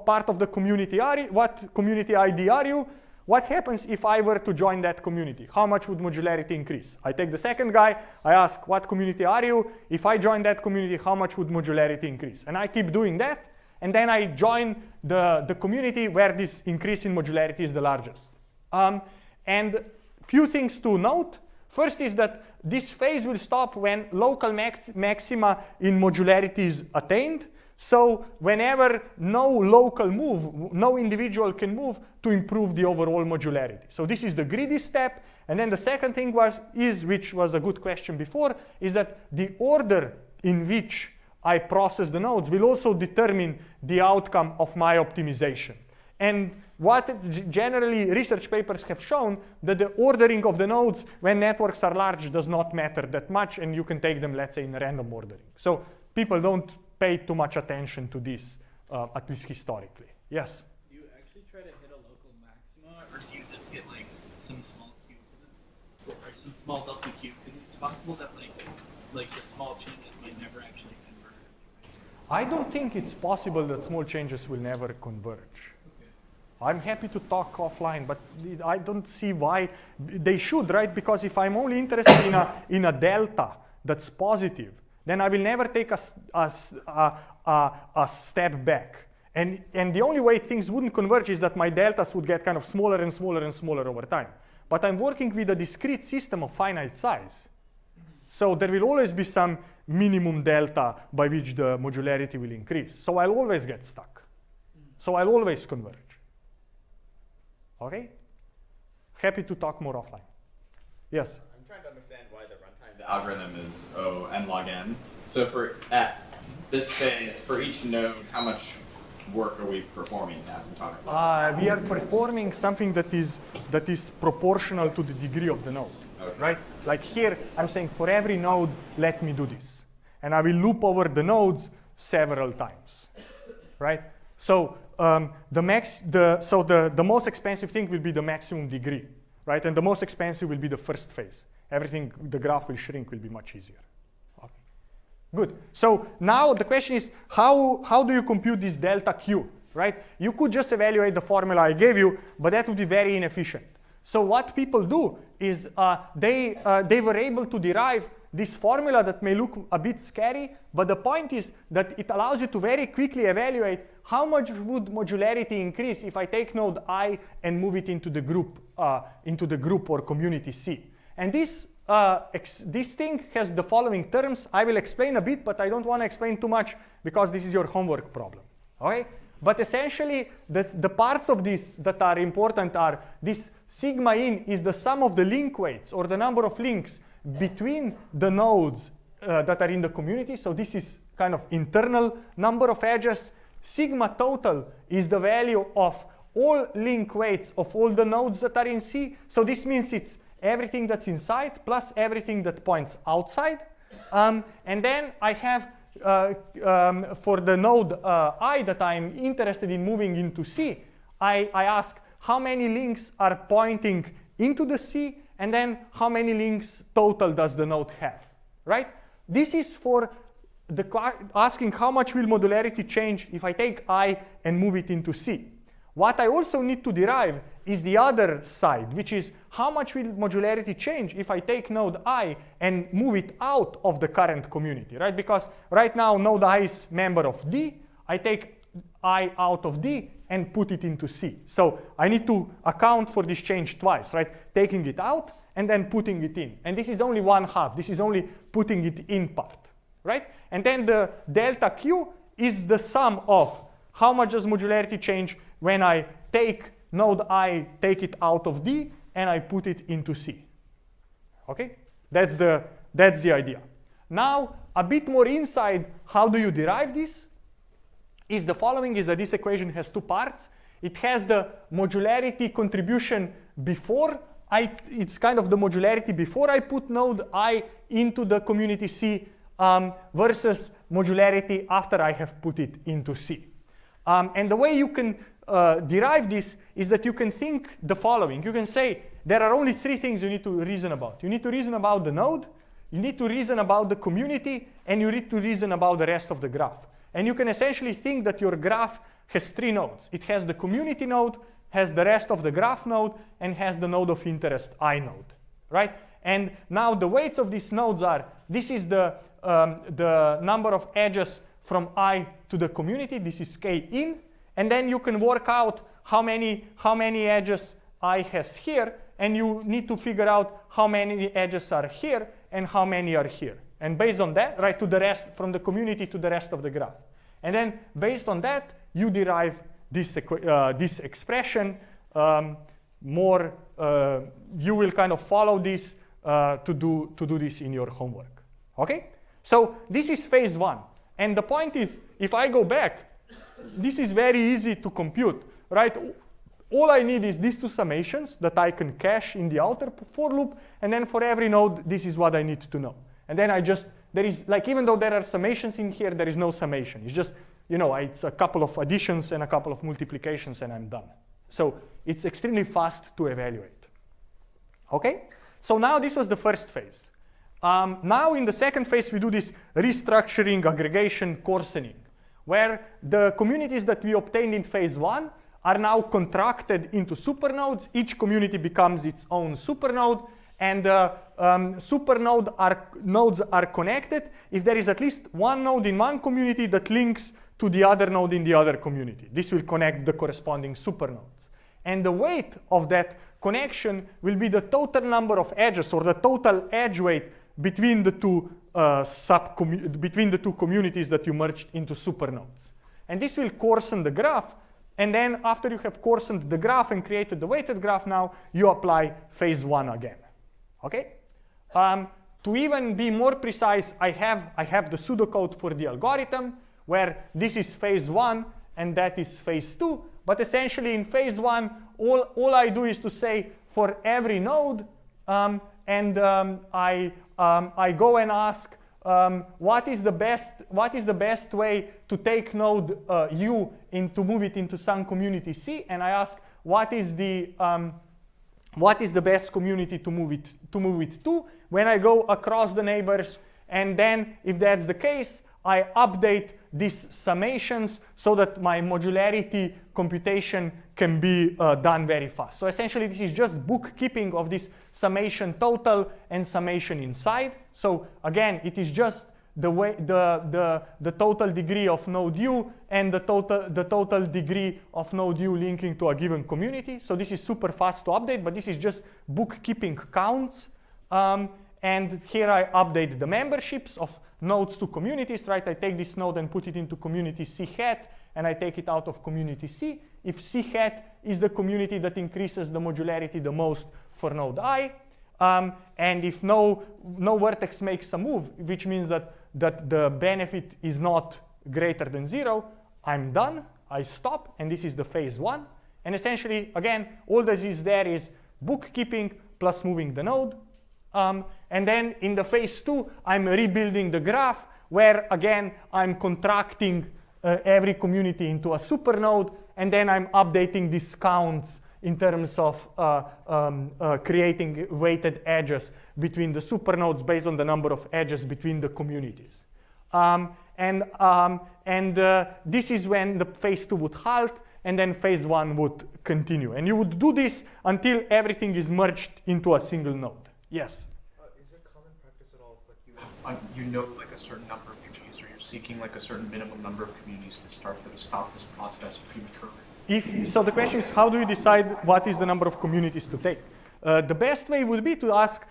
part of the community are you, what community ID are you? What happens if I were to join that community? How much would modularity increase? I take the second guy. I ask what community are you? If I join that community, how much would modularity increase? And I keep doing that. And then I join the community where this increase in modularity is the largest. And few things to note. First is that this phase will stop when local maxima in modularity is attained. So whenever no local move, no individual can move to improve the overall modularity. So this is the greedy step. And then the second thing which was a good question before, is that the order in which I process the nodes will also determine the outcome of my optimization. And what generally research papers have shown, that the ordering of the nodes when networks are large does not matter that much, and you can take them, let's say, in random ordering. So people don't pay too much attention to this, at least historically. Yes? Do you actually try to hit a local maxima, or do you just get like some small Q, or some small delta Q? Because it's possible that like the small changes might never actually converge. I don't think it's possible that small changes will never converge. I'm happy to talk offline, but I don't see why they should, right? Because if I'm only interested in a delta that's positive, then I will never take a step back. And the only way things wouldn't converge is that my deltas would get kind of smaller and smaller and smaller over time. But I'm working with a discrete system of finite size. So there will always be some minimum delta by which the modularity will increase. So I'll always get stuck. So I'll always converge. Okay? Happy to talk more offline. Yes? I'm trying to understand why the runtime of the algorithm is n log n. So at this phase, for each node, how much work are we performing asymptotically? We are performing something that is proportional to the degree of the node. Okay. Right? Like here, I'm saying for every node, let me do this. And I will loop over the nodes several times. Right? So the most expensive thing will be the maximum degree, right? And the most expensive will be the first phase. Everything, the graph will shrink, will be much easier. Okay. Good. So now the question is, how do you compute this delta Q, right? You could just evaluate the formula I gave you, but that would be very inefficient. So what people do is they were able to derive this formula that may look a bit scary, but the point is that it allows you to very quickly evaluate how much would modularity increase if I take node I and move it into the group or community C. And this thing has the following terms. I will explain a bit, but I don't want to explain too much because this is your homework problem. Okay? But essentially, the parts of this that are important are this sigma in is the sum of the link weights or the number of links between the nodes that are in the community. So this is kind of internal number of edges. Sigma total is the value of all link weights of all the nodes that are in C. So this means it's everything that's inside plus everything that points outside. And then I have, for the node I that I'm interested in moving into C, I ask how many links are pointing into the C, and then how many links total does the node have, right? This is for asking how much will modularity change if I take I and move it into C. What I also need to derive is the other side, which is how much will modularity change if I take node I and move it out of the current community, right? Because right now node I is member of D. I take I out of D and put it into C. So I need to account for this change twice, right? Taking it out and then putting it in. And this is only one half. This is only putting it in part, right? And then the delta Q is the sum of how much does modularity change when I take node I, take it out of D, and I put it into C. Okay? That's the idea. Now, a bit more inside, how do you derive this? Is the following, is that this equation has two parts. It has the modularity contribution before it's kind of the modularity before I put node I into the community C versus modularity after I have put it into C. And the way you can derive this is that you can think the following. You can say there are only three things you need to reason about. You need to reason about the node, you need to reason about the community, and you need to reason about the rest of the graph. And you can essentially think that your graph has three nodes. It has the community node, has the rest of the graph node, and has the node of interest I node, right? And now the weights of these nodes are, this is the number of edges from I to the community. This is k in. And then you can work out how many edges I has here, and you need to figure out how many edges are here and how many are here. And based on that, right, to the rest, from the community to the rest of the graph. And then based on that, you derive this expression. You will kind of follow this to do this in your homework. Okay? So this is phase one. And the point is, if I go back, this is very easy to compute, right? All I need is these two summations that I can cache in the outer for loop, and then for every node, this is what I need to know. And then there is, like, even though there are summations in here, there is no summation. It's just, it's a couple of additions and a couple of multiplications, and I'm done. So it's extremely fast to evaluate. Okay? So now this was the first phase. Now in the second phase, we do this restructuring, aggregation, coarsening, where the communities that we obtained in phase one are now contracted into supernodes. Each community becomes its own supernode, and nodes are connected if there is at least one node in one community that links to the other node in the other community. This will connect the corresponding supernodes. And the weight of that connection will be the total number of edges, or the total edge weight between the two communities that you merged into supernodes. And this will coarsen the graph. And then after you have coarsened the graph and created the weighted graph, now you apply phase one again. Okay? To even be more precise, I have the pseudocode for the algorithm, where this is phase one and that is phase two. But essentially in phase one, all I do is to say for every node, I go and ask what is the best way to take node U to move it into some community C, and I ask what is the best community to move it to when I go across the neighbors, and then if that's the case, I update these summations so that my modularity computation can be done very fast. So essentially, this is just bookkeeping of this summation total and summation inside. So again, it is just the total degree of node U and the total degree of node U linking to a given community. So this is super fast to update, but this is just bookkeeping counts. And here I update the memberships of nodes to communities, right? I take this node and put it into community C hat, and I take it out of community C. If C hat is the community that increases the modularity the most for node I, and if no vertex makes a move, which means that the benefit is not greater than 0, I'm done, I stop, and this is the phase one. And essentially, again, all that is there is bookkeeping plus moving the node. And then in the phase 2, I'm rebuilding the graph, where again, I'm contracting every community into a supernode, and then I'm updating these counts in terms of creating weighted edges between the supernodes based on the number of edges between the communities. This is when the phase 2 would halt, and then phase 1 would continue. And you would do this until everything is merged into a single node. Yes? Is it common practice at all if you know like a certain number of communities, or you're seeking like a certain minimum number of communities to stop this process prematurely? So the question is, how do you decide what is the number of communities to take? The best way would be to ask,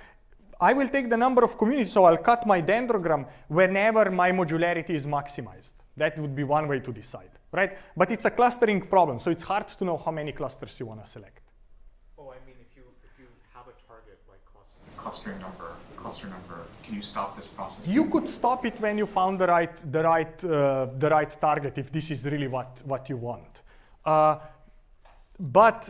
I will take the number of communities, so I'll cut my dendrogram whenever my modularity is maximized. That would be one way to decide, right? But it's a clustering problem, so it's hard to know how many clusters you want to select. Oh, I mean, if you have a target like cluster number, can you stop this process? You could stop it when you found the right target, if this is really what you want. But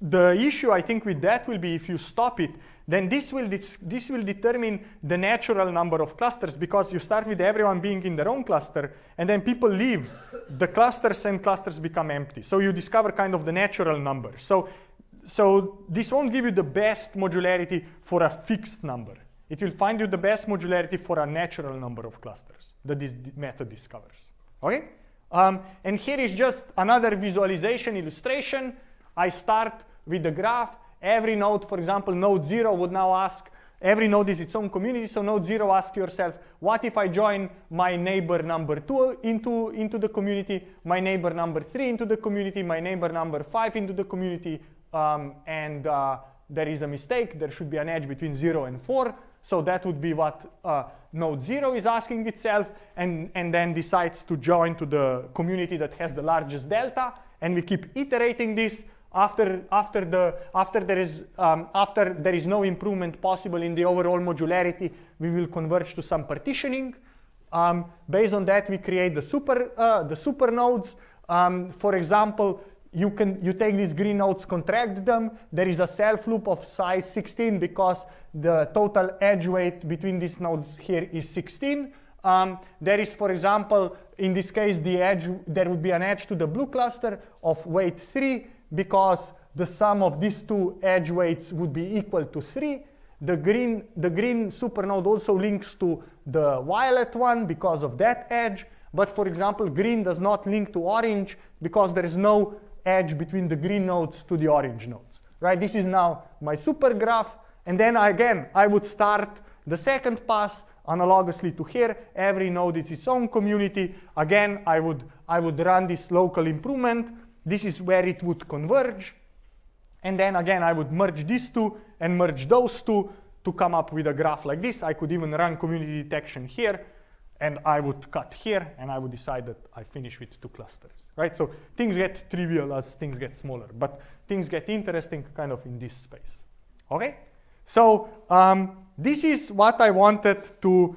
the issue, I think, with that will be if you stop it, then this will determine the natural number of clusters, because you start with everyone being in their own cluster, and then people leave the clusters and clusters become empty. So you discover kind of the natural number. So this won't give you the best modularity for a fixed number. It will find you the best modularity for a natural number of clusters that this method discovers. Okay? And here is just another visualization illustration. I start with the graph. Every node, for example, node 0 would now ask, every node is its own community, so node 0 ask yourself, what if I join my neighbor number 2 into the community, my neighbor number 3 into the community, my neighbor number 5 into the community, and there is a mistake, there should be an edge between 0 and 4, so that would be what node 0 is asking itself, and then decides to join to the community that has the largest delta, and we keep iterating this. After there is no improvement possible in the overall modularity, we will converge to some partitioning. Based on that, we create the super nodes. For example, you take these green nodes, contract them. There is a self loop of size 16 because the total edge weight between these nodes here is 16. There is, for example, in this case, there would be an edge to the blue cluster of weight 3, because the sum of these two edge weights would be equal to 3. The green supernode also links to the violet one because of that edge. But for example, green does not link to orange because there is no edge between the green nodes to the orange nodes. Right? This is now my super graph. And then again, I would start the second pass analogously to here. Every node is its own community. Again, I would run this local improvement. This is where it would converge. And then again, I would merge these two and merge those two to come up with a graph like this. I could even run community detection here, and I would cut here, and I would decide that I finish with 2 clusters, right? So things get trivial as things get smaller, but things get interesting kind of in this space, okay? So this is what I wanted to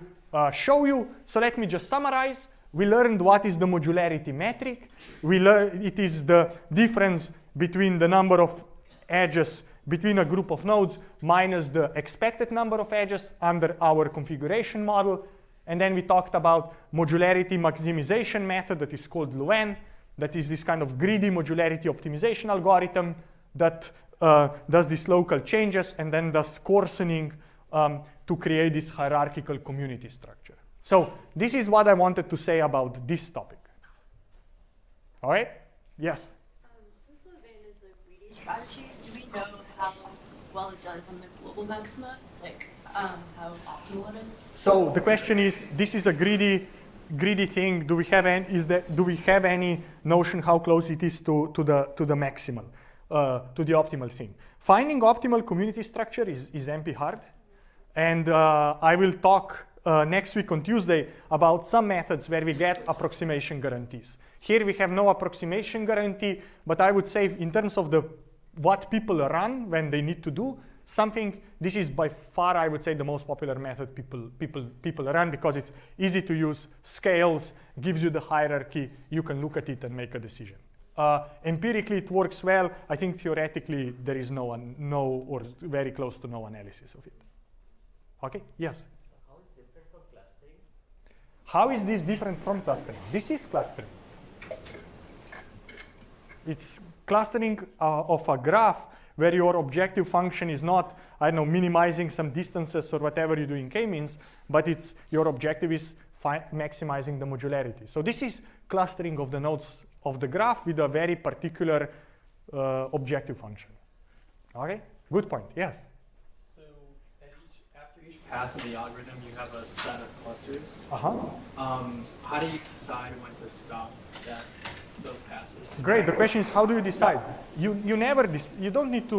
show you. So let me just summarize. We learned what is the modularity metric. We learned it is the difference between the number of edges between a group of nodes minus the expected number of edges under our configuration model. And then we talked about modularity maximization method that is called LUN. That is this kind of greedy modularity optimization algorithm that does these local changes and then does coarsening to create this hierarchical community structure. So this is what I wanted to say about this topic. All right? Yes? Since LUN is a greedy strategy, do we know how well it does on the global maxima? Like how optimal it is? So the question is, this is a greedy thing. Do we have any notion how close it is to the maximal, to the optimal thing? Finding optimal community structure is MP hard, and I will talk next week on Tuesday about some methods where we get approximation guarantees. Here we have no approximation guarantee, but I would say in terms of what people run when they need to do something, this is by far, I would say, the most popular method people run because it's easy to use, scales, gives you the hierarchy, you can look at it and make a decision. Empirically, it works well. I think theoretically, there is no or very close to no analysis of it. Okay, yes? How is different from clustering? How is this different from clustering? This is clustering. It's clustering of a graph where your objective function is not, I don't know, minimizing some distances or whatever you do in k-means, but it's your objective is maximizing the modularity. So this is clustering of the nodes of the graph with a very particular objective function. Okay, good point, yes? So after each pass of the algorithm, you have a set of clusters. How do you decide when to stop those passes? Great. The question is, how do you decide? You don't need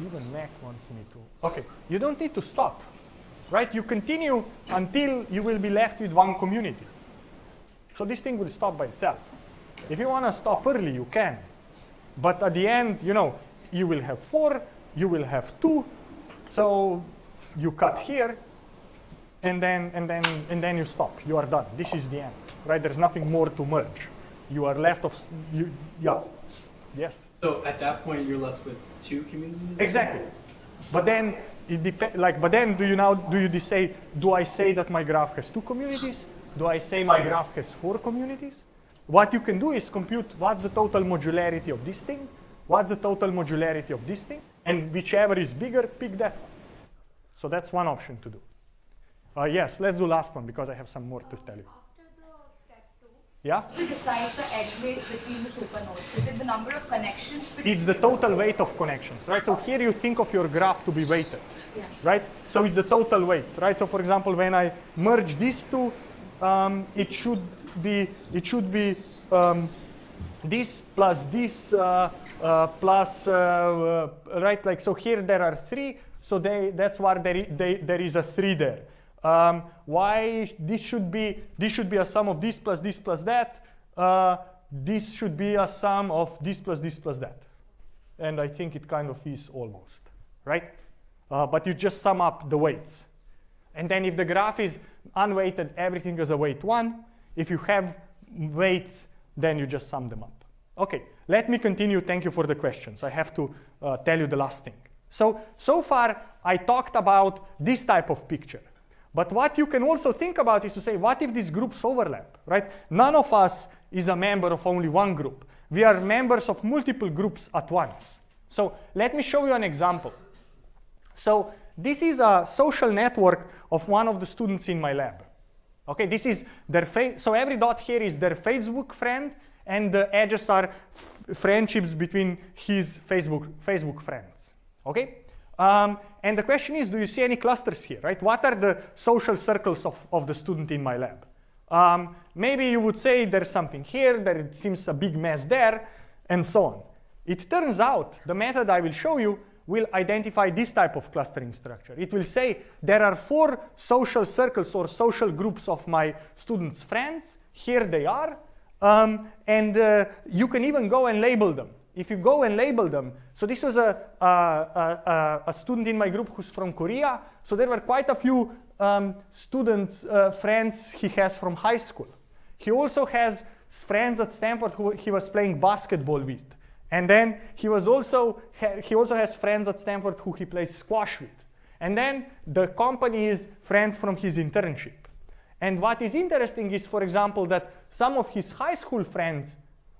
even Mac wants me to. Okay, you don't need to stop, right? You continue until you will be left with one community. So this thing will stop by itself. If you want to stop early, you can. But at the end, you will have 4, you will have 2. So you cut here, and then you stop. You are done. This is the end, right? There's nothing more to merge. You are left of yes. So at that point, you're left with 2 communities. Exactly. But then it depends. But then do I say that my graph has 2 communities? Do I say my graph has 4 communities? What you can do is compute what's the total modularity of this thing, what's the total modularity of this thing, and whichever is bigger, pick that one. So that's one option to do. Yes, let's do last one because I have some more to tell you. After the step 2, yeah? to decide the edge weights between the supernodes, is it the number of connections? It's the total weight of connections, right? So here you think of your graph to be weighted, right? So it's the total weight, right? So for example, when I merge these two, it should be this plus this plus right? Like so here there are 3, so that's why there is a 3 there. Why this should be a sum of this plus that. This should be a sum of this plus that, and I think it kind of is almost right. But you just sum up the weights, and then if the graph is unweighted, everything is a weight 1. If you have weights, then you just sum them up. Okay, let me continue. Thank you for the questions. I have to tell you the last thing. So far, I talked about this type of picture. But what you can also think about is to say, what if these groups overlap, right? None of us is a member of only one group. We are members of multiple groups at once. So let me show you an example. So this is a social network of one of the students in my lab. Okay, this is their so every dot here is their Facebook friend, and the edges are friendships between his Facebook friends. Okay, and the question is, do you see any clusters here, right? What are the social circles of the student in my lab? Maybe you would say there's something here, there seems a big mess there, and so on. It turns out the method I will show you will identify this type of clustering structure. It will say there are 4 social circles or social groups of my students' friends. Here they are. And you can even go and label them. If you go and label them, so this was a student in my group who's from Korea. So there were quite a few students, friends he has from high school. He also has friends at Stanford who he was playing basketball with. And then he also has friends at Stanford who he plays squash with. And then the company is friends from his internship. And what is interesting is, for example, that some of his high school friends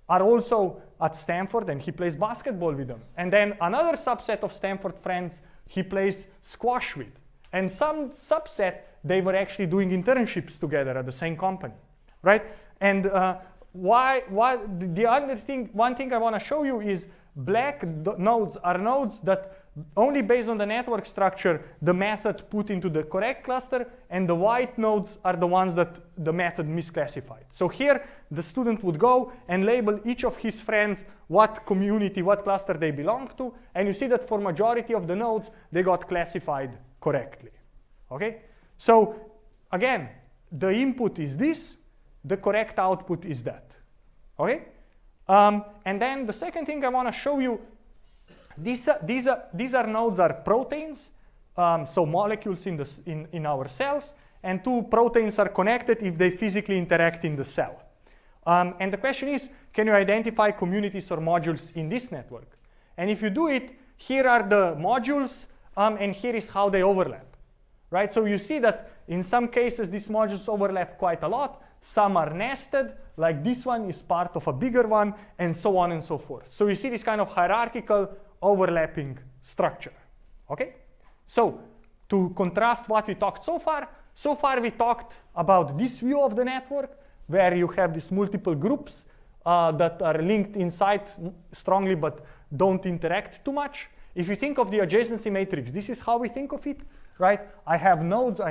are also at Stanford and he plays basketball with them. And then another subset of Stanford friends he plays squash with. And some subset, they were actually doing internships together at the same company, right? And one thing I want to show you is black nodes are nodes that only based on the network structure the method put into the correct cluster, and the white nodes are the ones that the method misclassified. So here the student would go and label each of his friends what community, what cluster they belong to, and you see that for majority of the nodes they got classified correctly. Okay? So again, the input is this, the correct output is that. Okay? And then the second thing I want to show you, these nodes are proteins, so molecules in our cells, and 2 proteins are connected if they physically interact in the cell. And the question is, can you identify communities or modules in this network? And if you do it, here are the modules and here is how they overlap, right? So you see that in some cases these modules overlap quite a lot. Some are nested, like this one is part of a bigger one, and so on and so forth. So you see this kind of hierarchical overlapping structure, okay? So to contrast what we talked so far we talked about this view of the network, where you have these multiple groups that are linked inside strongly but don't interact too much. If you think of the adjacency matrix, this is how we think of it, right? I have nodes,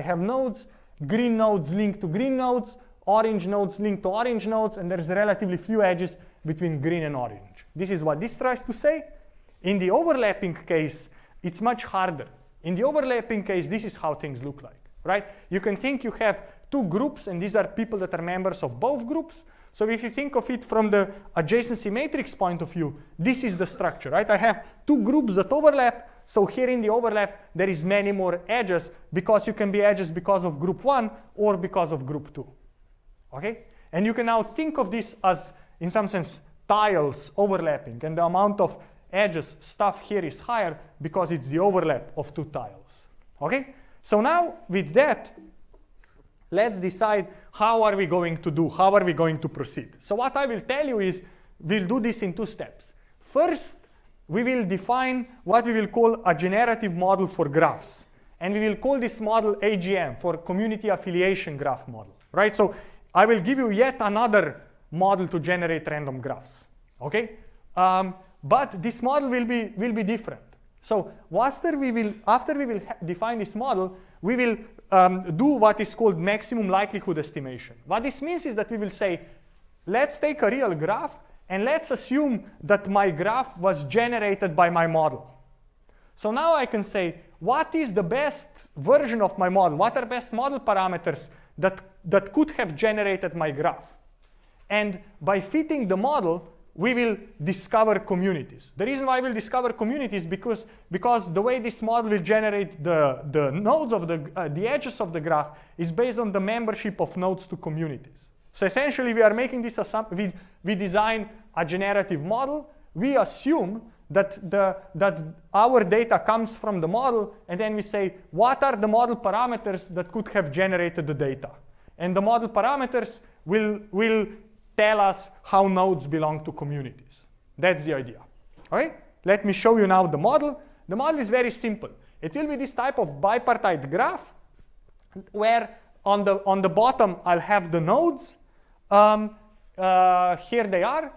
green nodes link to green nodes, orange nodes link to orange nodes, and there's relatively few edges between green and orange. This is what this tries to say. In the overlapping case, it's much harder. In the overlapping case, this is how things look like, right? You can think you have two groups, and these are people that are members of both groups. So if you think of it from the adjacency matrix point of view, this is the structure, right? I have two groups that overlap. So here in the overlap, there is many more edges, because you can be edges because of group 1 or because of group 2, okay? And you can now think of this as, in some sense, tiles overlapping, and the amount of edges stuff here is higher because it's the overlap of two tiles, okay? So now with that, let's decide how are we going to proceed. So what I will tell you is we'll do this in two steps. First, we will define what we will call a generative model for graphs. And we will call this model AGM, for community affiliation graph model, right? So I will give you yet another model to generate random graphs, okay? But this model will be different. So after we will define this model, we will do what is called maximum likelihood estimation. What this means is that we will say, let's take a real graph and let's assume that my graph was generated by my model. So now I can say, what is the best version of my model? What are best model parameters that could have generated my graph? And by fitting the model, we will discover communities. The reason why we'll discover communities is because the way this model will generate the nodes of the edges of the graph is based on the membership of nodes to communities. So essentially, we are making this assumption. We design a generative model. We assume that our data comes from the model, and then we say, what are the model parameters that could have generated the data? And the model parameters will tell us how nodes belong to communities. That's the idea. Okay? Let me show you now the model. The model is very simple. It will be this type of bipartite graph where on the bottom I'll have the nodes. Here they are.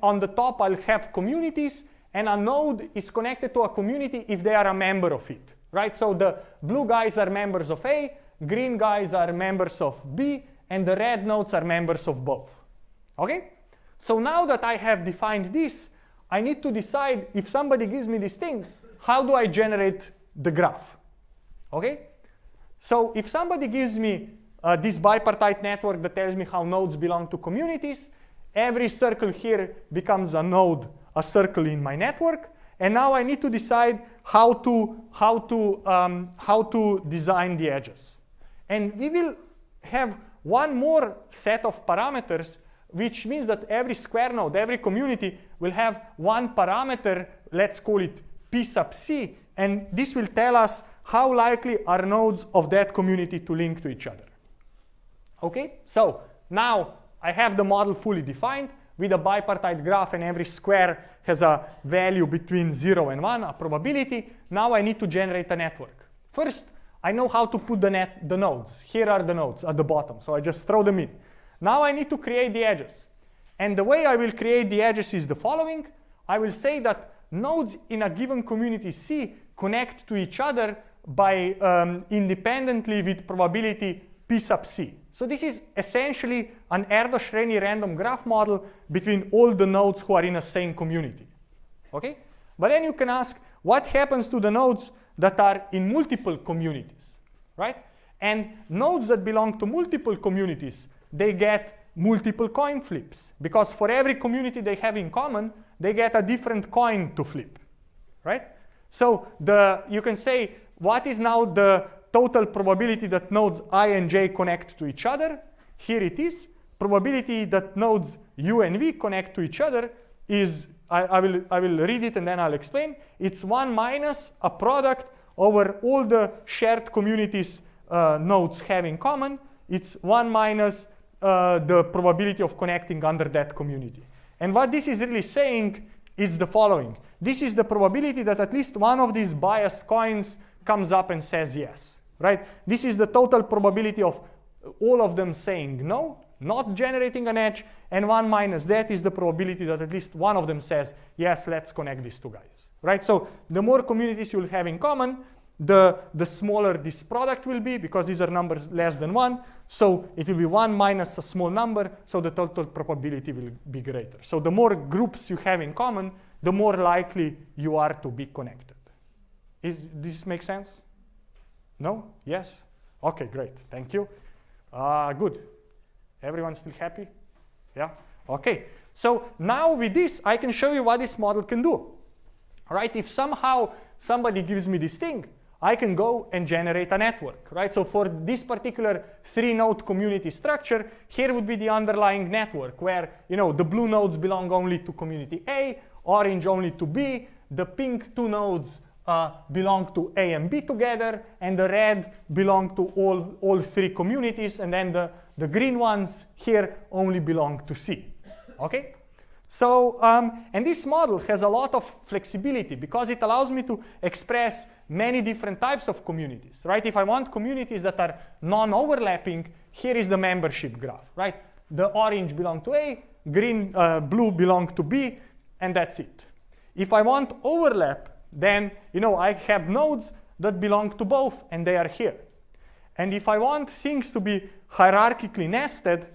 On the top I'll have communities, and a node is connected to a community if they are a member of it. Right? So the blue guys are members of A, green guys are members of B, and the red nodes are members of both. Okay? So now that I have defined this, I need to decide, if somebody gives me this thing, how do I generate the graph? Okay? So if somebody gives me this bipartite network that tells me how nodes belong to communities, every circle here becomes a node, a circle in my network, and now I need to decide how to design the edges. And we will have one more set of parameters, which means that every square node, every community will have one parameter, let's call it P sub C, and this will tell us how likely are nodes of that community to link to each other. Okay, so now I have the model fully defined with a bipartite graph, and every square has a value between 0 and 1, a probability. Now I need to generate a network. First, I know how to put the nodes. Here are the nodes at the bottom, so I just throw them in. Now I need to create the edges. And the way I will create the edges is the following. I will say that nodes in a given community C connect to each other by independently with probability P sub C. So this is essentially an Erdos-Renyi random graph model between all the nodes who are in the same community. Okay? But then you can ask, what happens to the nodes that are in multiple communities, right? And nodes that belong to multiple communities, they get multiple coin flips, because for every community they have in common, they get a different coin to flip, right? So you can say, what is now the total probability that nodes I and J connect to each other? Here it is. Probability that nodes U and V connect to each other is, I will read it and then I'll explain. It's 1 minus a product over all the shared communities nodes have in common. It's 1 minus the probability of connecting under that community. And what this is really saying is the following. This is the probability that at least one of these biased coins comes up and says yes, right? This is the total probability of all of them saying no, not generating an edge, and 1 minus that is the probability that at least one of them says, yes, let's connect these two guys, right? So the more communities you'll have in common, the smaller this product will be, because these are numbers less than 1. So it will be 1 minus a small number, so the total probability will be greater. So the more groups you have in common, the more likely you are to be connected. Does this make sense? No? Yes? Okay, great. Thank you. Good. Everyone still happy? Yeah? Okay. So now with this, I can show you what this model can do. Right? If somehow somebody gives me this thing, I can go and generate a network, right? So for this particular 3-node community structure, here would be the underlying network where, you know, the blue nodes belong only to community A, orange only to B, the pink 2 nodes belong to A and B together, and the red belong to all 3 communities, and then the green ones here only belong to C, okay? So, and this model has a lot of flexibility because it allows me to express many different types of communities, right? If I want communities that are non-overlapping, here is the membership graph, right? The orange belong to A, blue belong to B, and that's it. If I want overlap, then, you know, I have nodes that belong to both, and they are here. And if I want things to be hierarchically nested,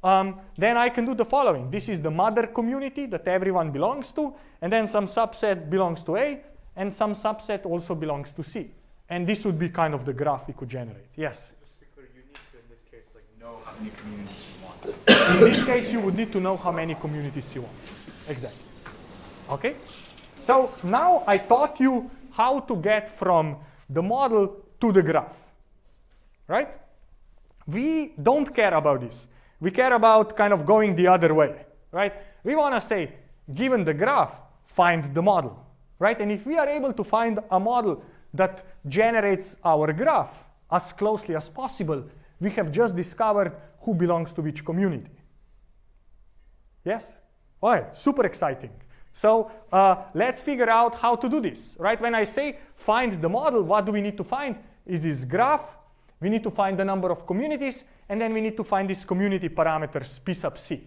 then I can do the following. This is the mother community that everyone belongs to, and then some subset belongs to A, and some subset also belongs to C. And this would be kind of the graph we could generate. Yes? Just to be clear, you need to, in this case, like, know how many communities you want. In this case, you would need to know how many communities you want. Exactly. Okay? So now I taught you how to get from the model to the graph, right? We don't care about this. We care about kind of going the other way, right? We want to say, given the graph, find the model, right? And if we are able to find a model that generates our graph as closely as possible, we have just discovered who belongs to which community. Yes? All right, super exciting. So let's figure out how to do this, right? When I say find the model, what do we need to find? Is this graph. We need to find the number of communities, and then we need to find this community parameters P sub C.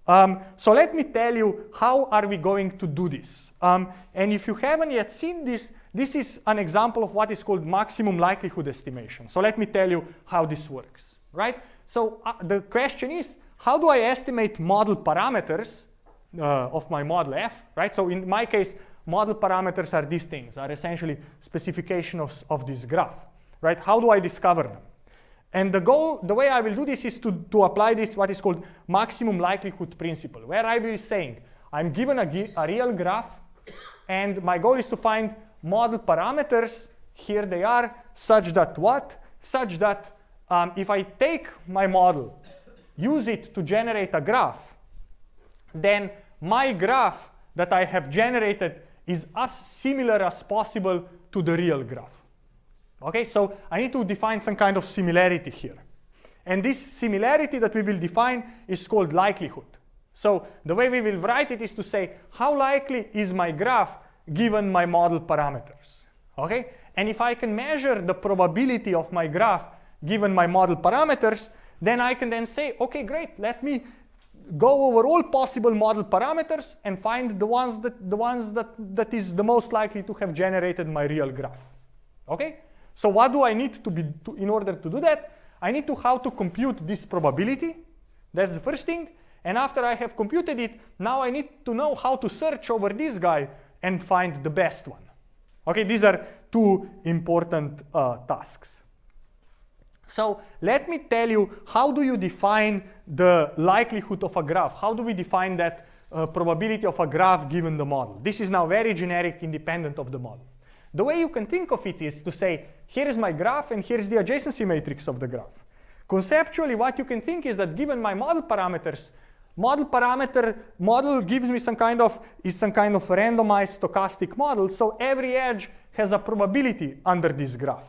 So let me tell you how are we going to do this. And if you haven't yet seen this, this is an example of what is called maximum likelihood estimation. So let me tell you how this works, right? So the question is, how do I estimate model parameters of my model F, right? So in my case, model parameters are these things, are essentially specifications of this graph, right? How do I discover them? And the way I will do this is to apply this, what is called maximum likelihood principle, where I will be saying, I'm given a real graph, and my goal is to find model parameters, here they are, such that what? Such that if I take my model, use it to generate a graph, then my graph that I have generated is as similar as possible to the real graph. Okay, so I need to define some kind of similarity here. And this similarity that we will define is called likelihood. So the way we will write it is to say, how likely is my graph given my model parameters? Okay, and if I can measure the probability of my graph given my model parameters, then I can then say, okay, great, let me go over all possible model parameters and find the ones that is the most likely to have generated my real graph. Okay? So what do I need in order to do that? I need to how to compute this probability. That's the first thing. And after I have computed it, now I need to know how to search over this guy and find the best one. Okay, these are two important tasks. So let me tell you, how do you define the likelihood of a graph? How do we define that probability of a graph given the model? This is now very generic, independent of the model. The way you can think of it is to say, here is my graph and here is the adjacency matrix of the graph. Conceptually, what you can think is that given my model parameters, model gives me some kind of randomized stochastic model. So every edge has a probability under this graph.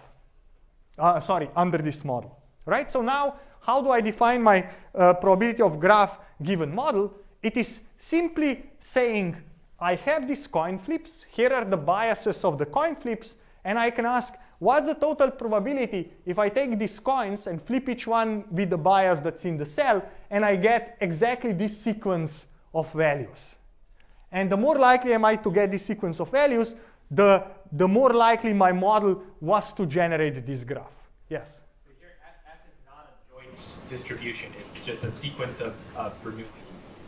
Under this model, right? So now, how do I define my probability of graph given model? It is simply saying, I have these coin flips, here are the biases of the coin flips, and I can ask, what's the total probability if I take these coins and flip each one with the bias that's in the cell, and I get exactly this sequence of values. And the more likely am I to get this sequence of values, the more likely my model was to generate this graph. Yes? So here, F is not a joint distribution. It's just a sequence of Bernoulli.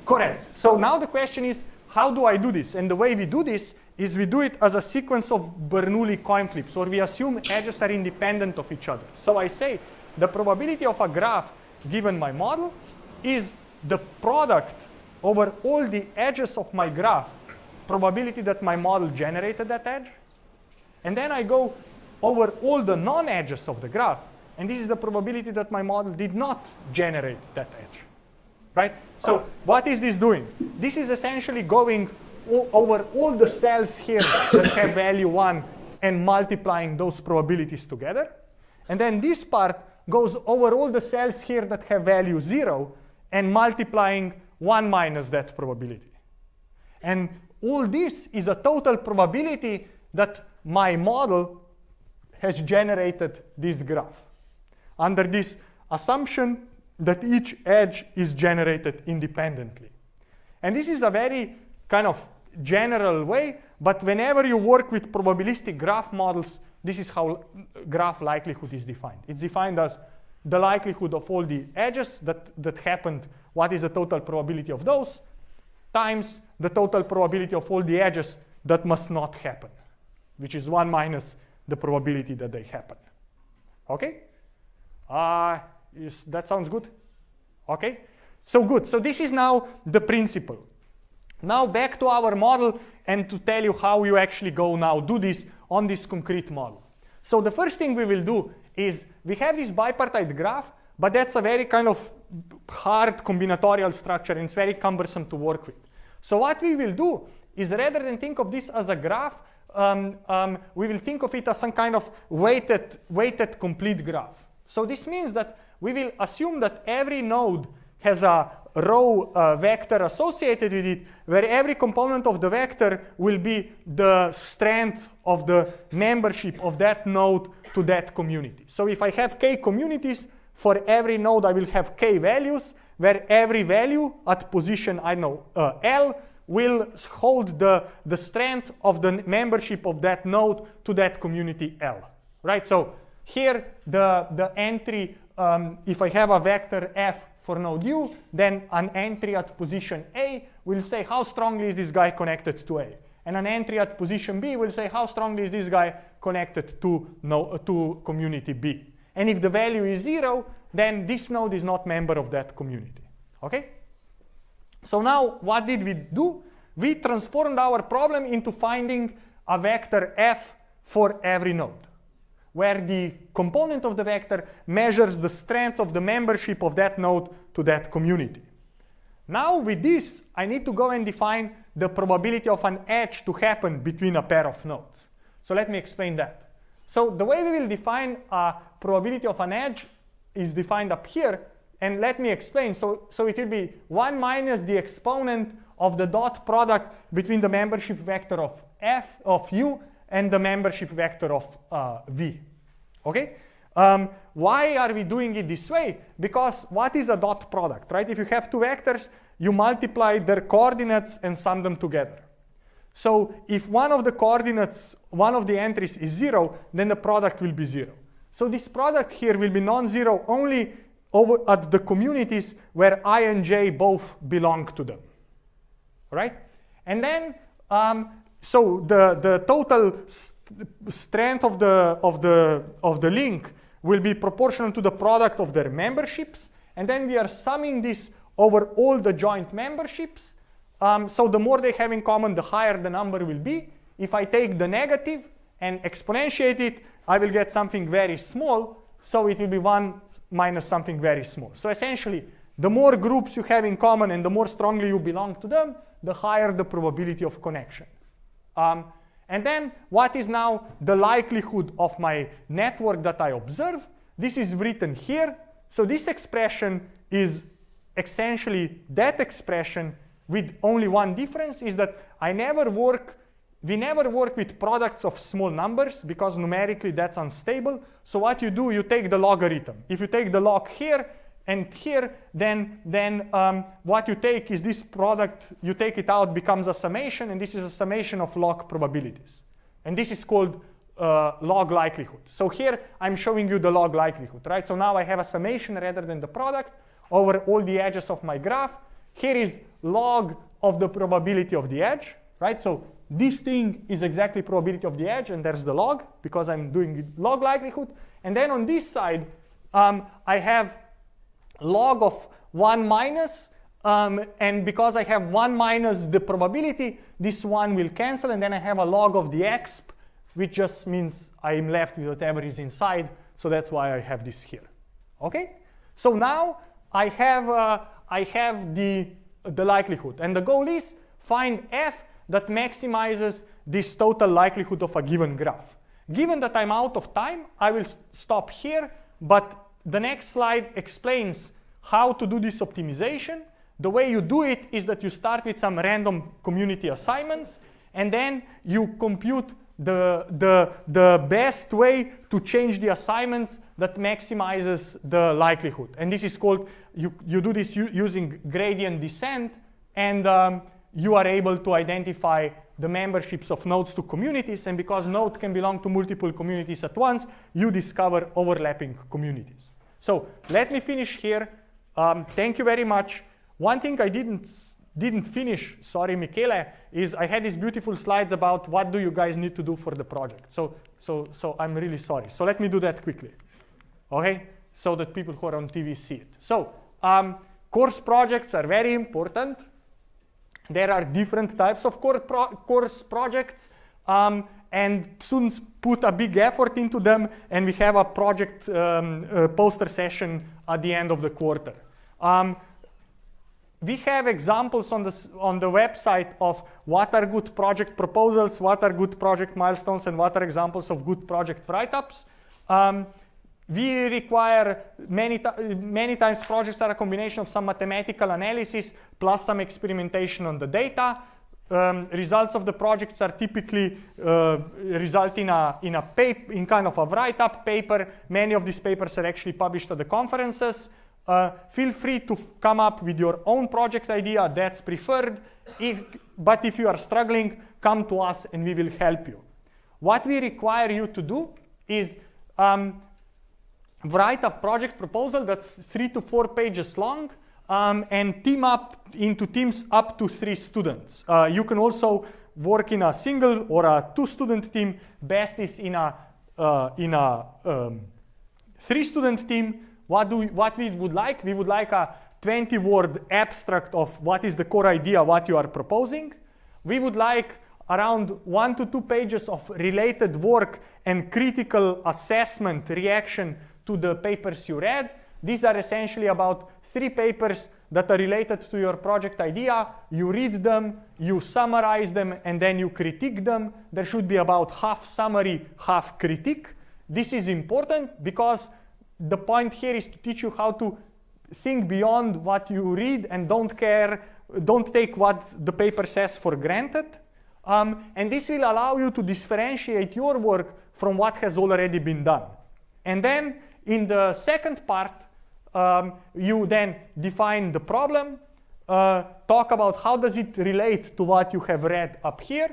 Correct. So now the question is, how do I do this? And the way we do this is we do it as a sequence of Bernoulli coin flips, or we assume edges are independent of each other. So I say the probability of a graph given my model is the product over all the edges of my graph, probability that my model generated that edge. And then I go over all the non-edges of the graph, and this is the probability that my model did not generate that edge. Right? So what is this doing? This is essentially going over all the cells here that have value 1 and multiplying those probabilities together. And then this part goes over all the cells here that have value 0 and multiplying 1 minus that probability. And all this is a total probability that my model has generated this graph under this assumption that each edge is generated independently. And this is a very kind of general way, but whenever you work with probabilistic graph models, this is how graph likelihood is defined. It's defined as the likelihood of all the edges that happened, what is the total probability of those, times the total probability of all the edges that must not happen, which is 1 minus the probability that they happen. Okay? That sounds good? Okay? So good. So this is now the principle. Now back to our model and to tell you how you actually go now do this on this concrete model. So the first thing we will do is we have this bipartite graph, but that's a very kind of hard combinatorial structure and it's very cumbersome to work with. So what we will do is rather than think of this as a graph, we will think of it as some kind of weighted complete graph. So this means that we will assume that every node has a row vector associated with it, where every component of the vector will be the strength of the membership of that node to that community. So if I have k communities, for every node I will have k values, where every value at position, I know, L, will hold the strength of the membership of that node to that community L. Right? So here the entry, if I have a vector f for node u, then an entry at position A will say how strongly is this guy connected to A. And an entry at position B will say how strongly is this guy connected to community B. And if the value is 0, then this node is not member of that community. Okay? So now what did we do? We transformed our problem into finding a vector f for every node, where the component of the vector measures the strength of the membership of that node to that community. Now with this, I need to go and define the probability of an edge to happen between a pair of nodes. So let me explain that. So the way we will define a probability of an edge is defined up here, and let me explain. So it will be 1 minus the exponent of the dot product between the membership vector of f of u and the membership vector of v. Okay? Why are we doing it this way? Because what is a dot product, right? If you have two vectors, you multiply their coordinates and sum them together. So if one of the coordinates, one of the entries is 0, then the product will be 0. So this product here will be non-zero only over at the communities where I and j both belong to them. Right? And then, so the total strength of the link will be proportional to the product of their memberships, and then we are summing this over all the joint memberships. So the more they have in common, the higher the number will be. If I take the negative and exponentiate it, I will get something very small, so it will be 1 minus something very small. So essentially, the more groups you have in common and the more strongly you belong to them, the higher the probability of connection. And then what is now the likelihood of my network that I observe? This is written here. So this expression is essentially that expression with only one difference, is that we never work with products of small numbers because numerically that's unstable. So what you do, you take the logarithm. If you take the log here and here, then what you take is this product, you take it out, becomes a summation, and this is a summation of log probabilities. And this is called log likelihood. So here I'm showing you the log likelihood, right? So now I have a summation rather than the product over all the edges of my graph. Here is log of the probability of the edge, right? So this thing is exactly probability of the edge, and there's the log because I'm doing log likelihood. And then on this side, I have log of 1 minus, and because I have 1 minus the probability, this 1 will cancel, and then I have a log of the exp, which just means I'm left with whatever is inside, so that's why I have this here. Okay? So now I have the likelihood, and the goal is find f that maximizes this total likelihood of a given graph. Given that I'm out of time, I will stop here, but the next slide explains how to do this optimization. The way you do it is that you start with some random community assignments, and then you compute the best way to change the assignments that maximizes the likelihood. And this is called, you do this using gradient descent, and you are able to identify the memberships of nodes to communities, and because node can belong to multiple communities at once, you discover overlapping communities. So let me finish here. Thank you very much. One thing I didn't finish, sorry Michele, is I had these beautiful slides about what do you guys need to do for the project. So I'm really sorry. So let me do that quickly, okay? So that people who are on TV see it. So course projects are very important. There are different types of course projects, and students put a big effort into them, and we have a project poster session at the end of the quarter. We have examples on the website of what are good project proposals, what are good project milestones, and what are examples of good project write-ups. We require many times projects are a combination of some mathematical analysis plus some experimentation on the data. Results of the projects are typically result in kind of a write-up paper. Many of these papers are actually published at the conferences. Feel free to come up with your own project idea, that's preferred. But if you are struggling, come to us and we will help you. What we require you to do is write a project proposal that's 3 to 4 pages long, and team up into teams up to 3 students. You can also work in a single or a 2-student team. Best is in a 3-student team. What we would like? We would like a 20-word abstract of what is the core idea, what you are proposing. We would like around 1 to 2 pages of related work and critical assessment reaction to the papers you read. These are essentially about 3 papers that are related to your project idea. You read them, you summarize them, and then you critique them. There should be about half summary, half critique. This is important because the point here is to teach you how to think beyond what you read and don't take what the paper says for granted. And this will allow you to differentiate your work from what has already been done. And then in the second part, you then define the problem, talk about how does it relate to what you have read up here,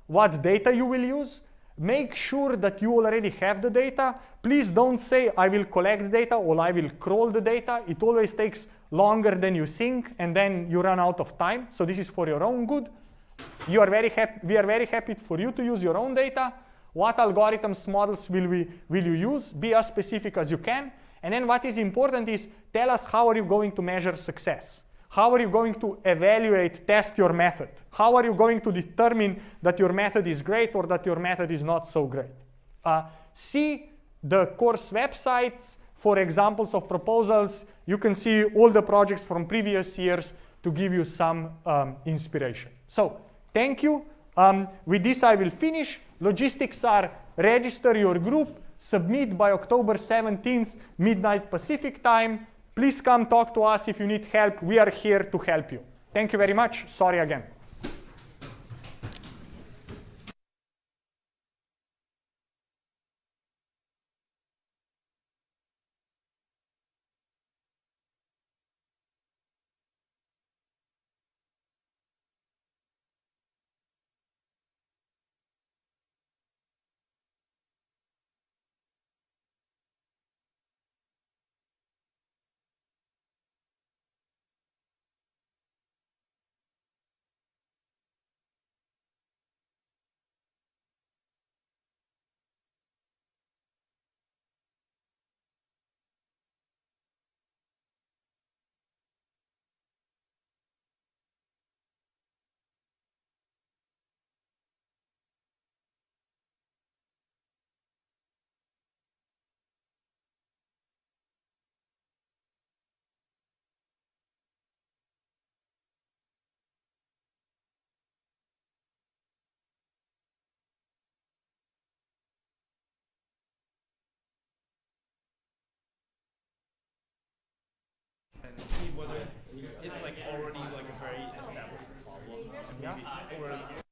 what data you will use. Make sure that you already have the data. Please don't say, I will collect the data or I will crawl the data. It always takes longer than you think, and then you run out of time. So this is for your own good. We are very happy for you to use your own data. What algorithms, models will you use? Be as specific as you can. And then what is important is tell us how are you going to measure success? How are you going to evaluate, test your method? How are you going to determine that your method is great or that your method is not so great? See the course websites for examples of proposals. You can see all the projects from previous years to give you some inspiration. So thank you. With this I will finish. Logistics are register your group, submit by October 17th, midnight Pacific time. Please come talk to us if you need help. We are here to help you. Thank you very much. Sorry again. And see whether it's like already like a very established problem, and maybe or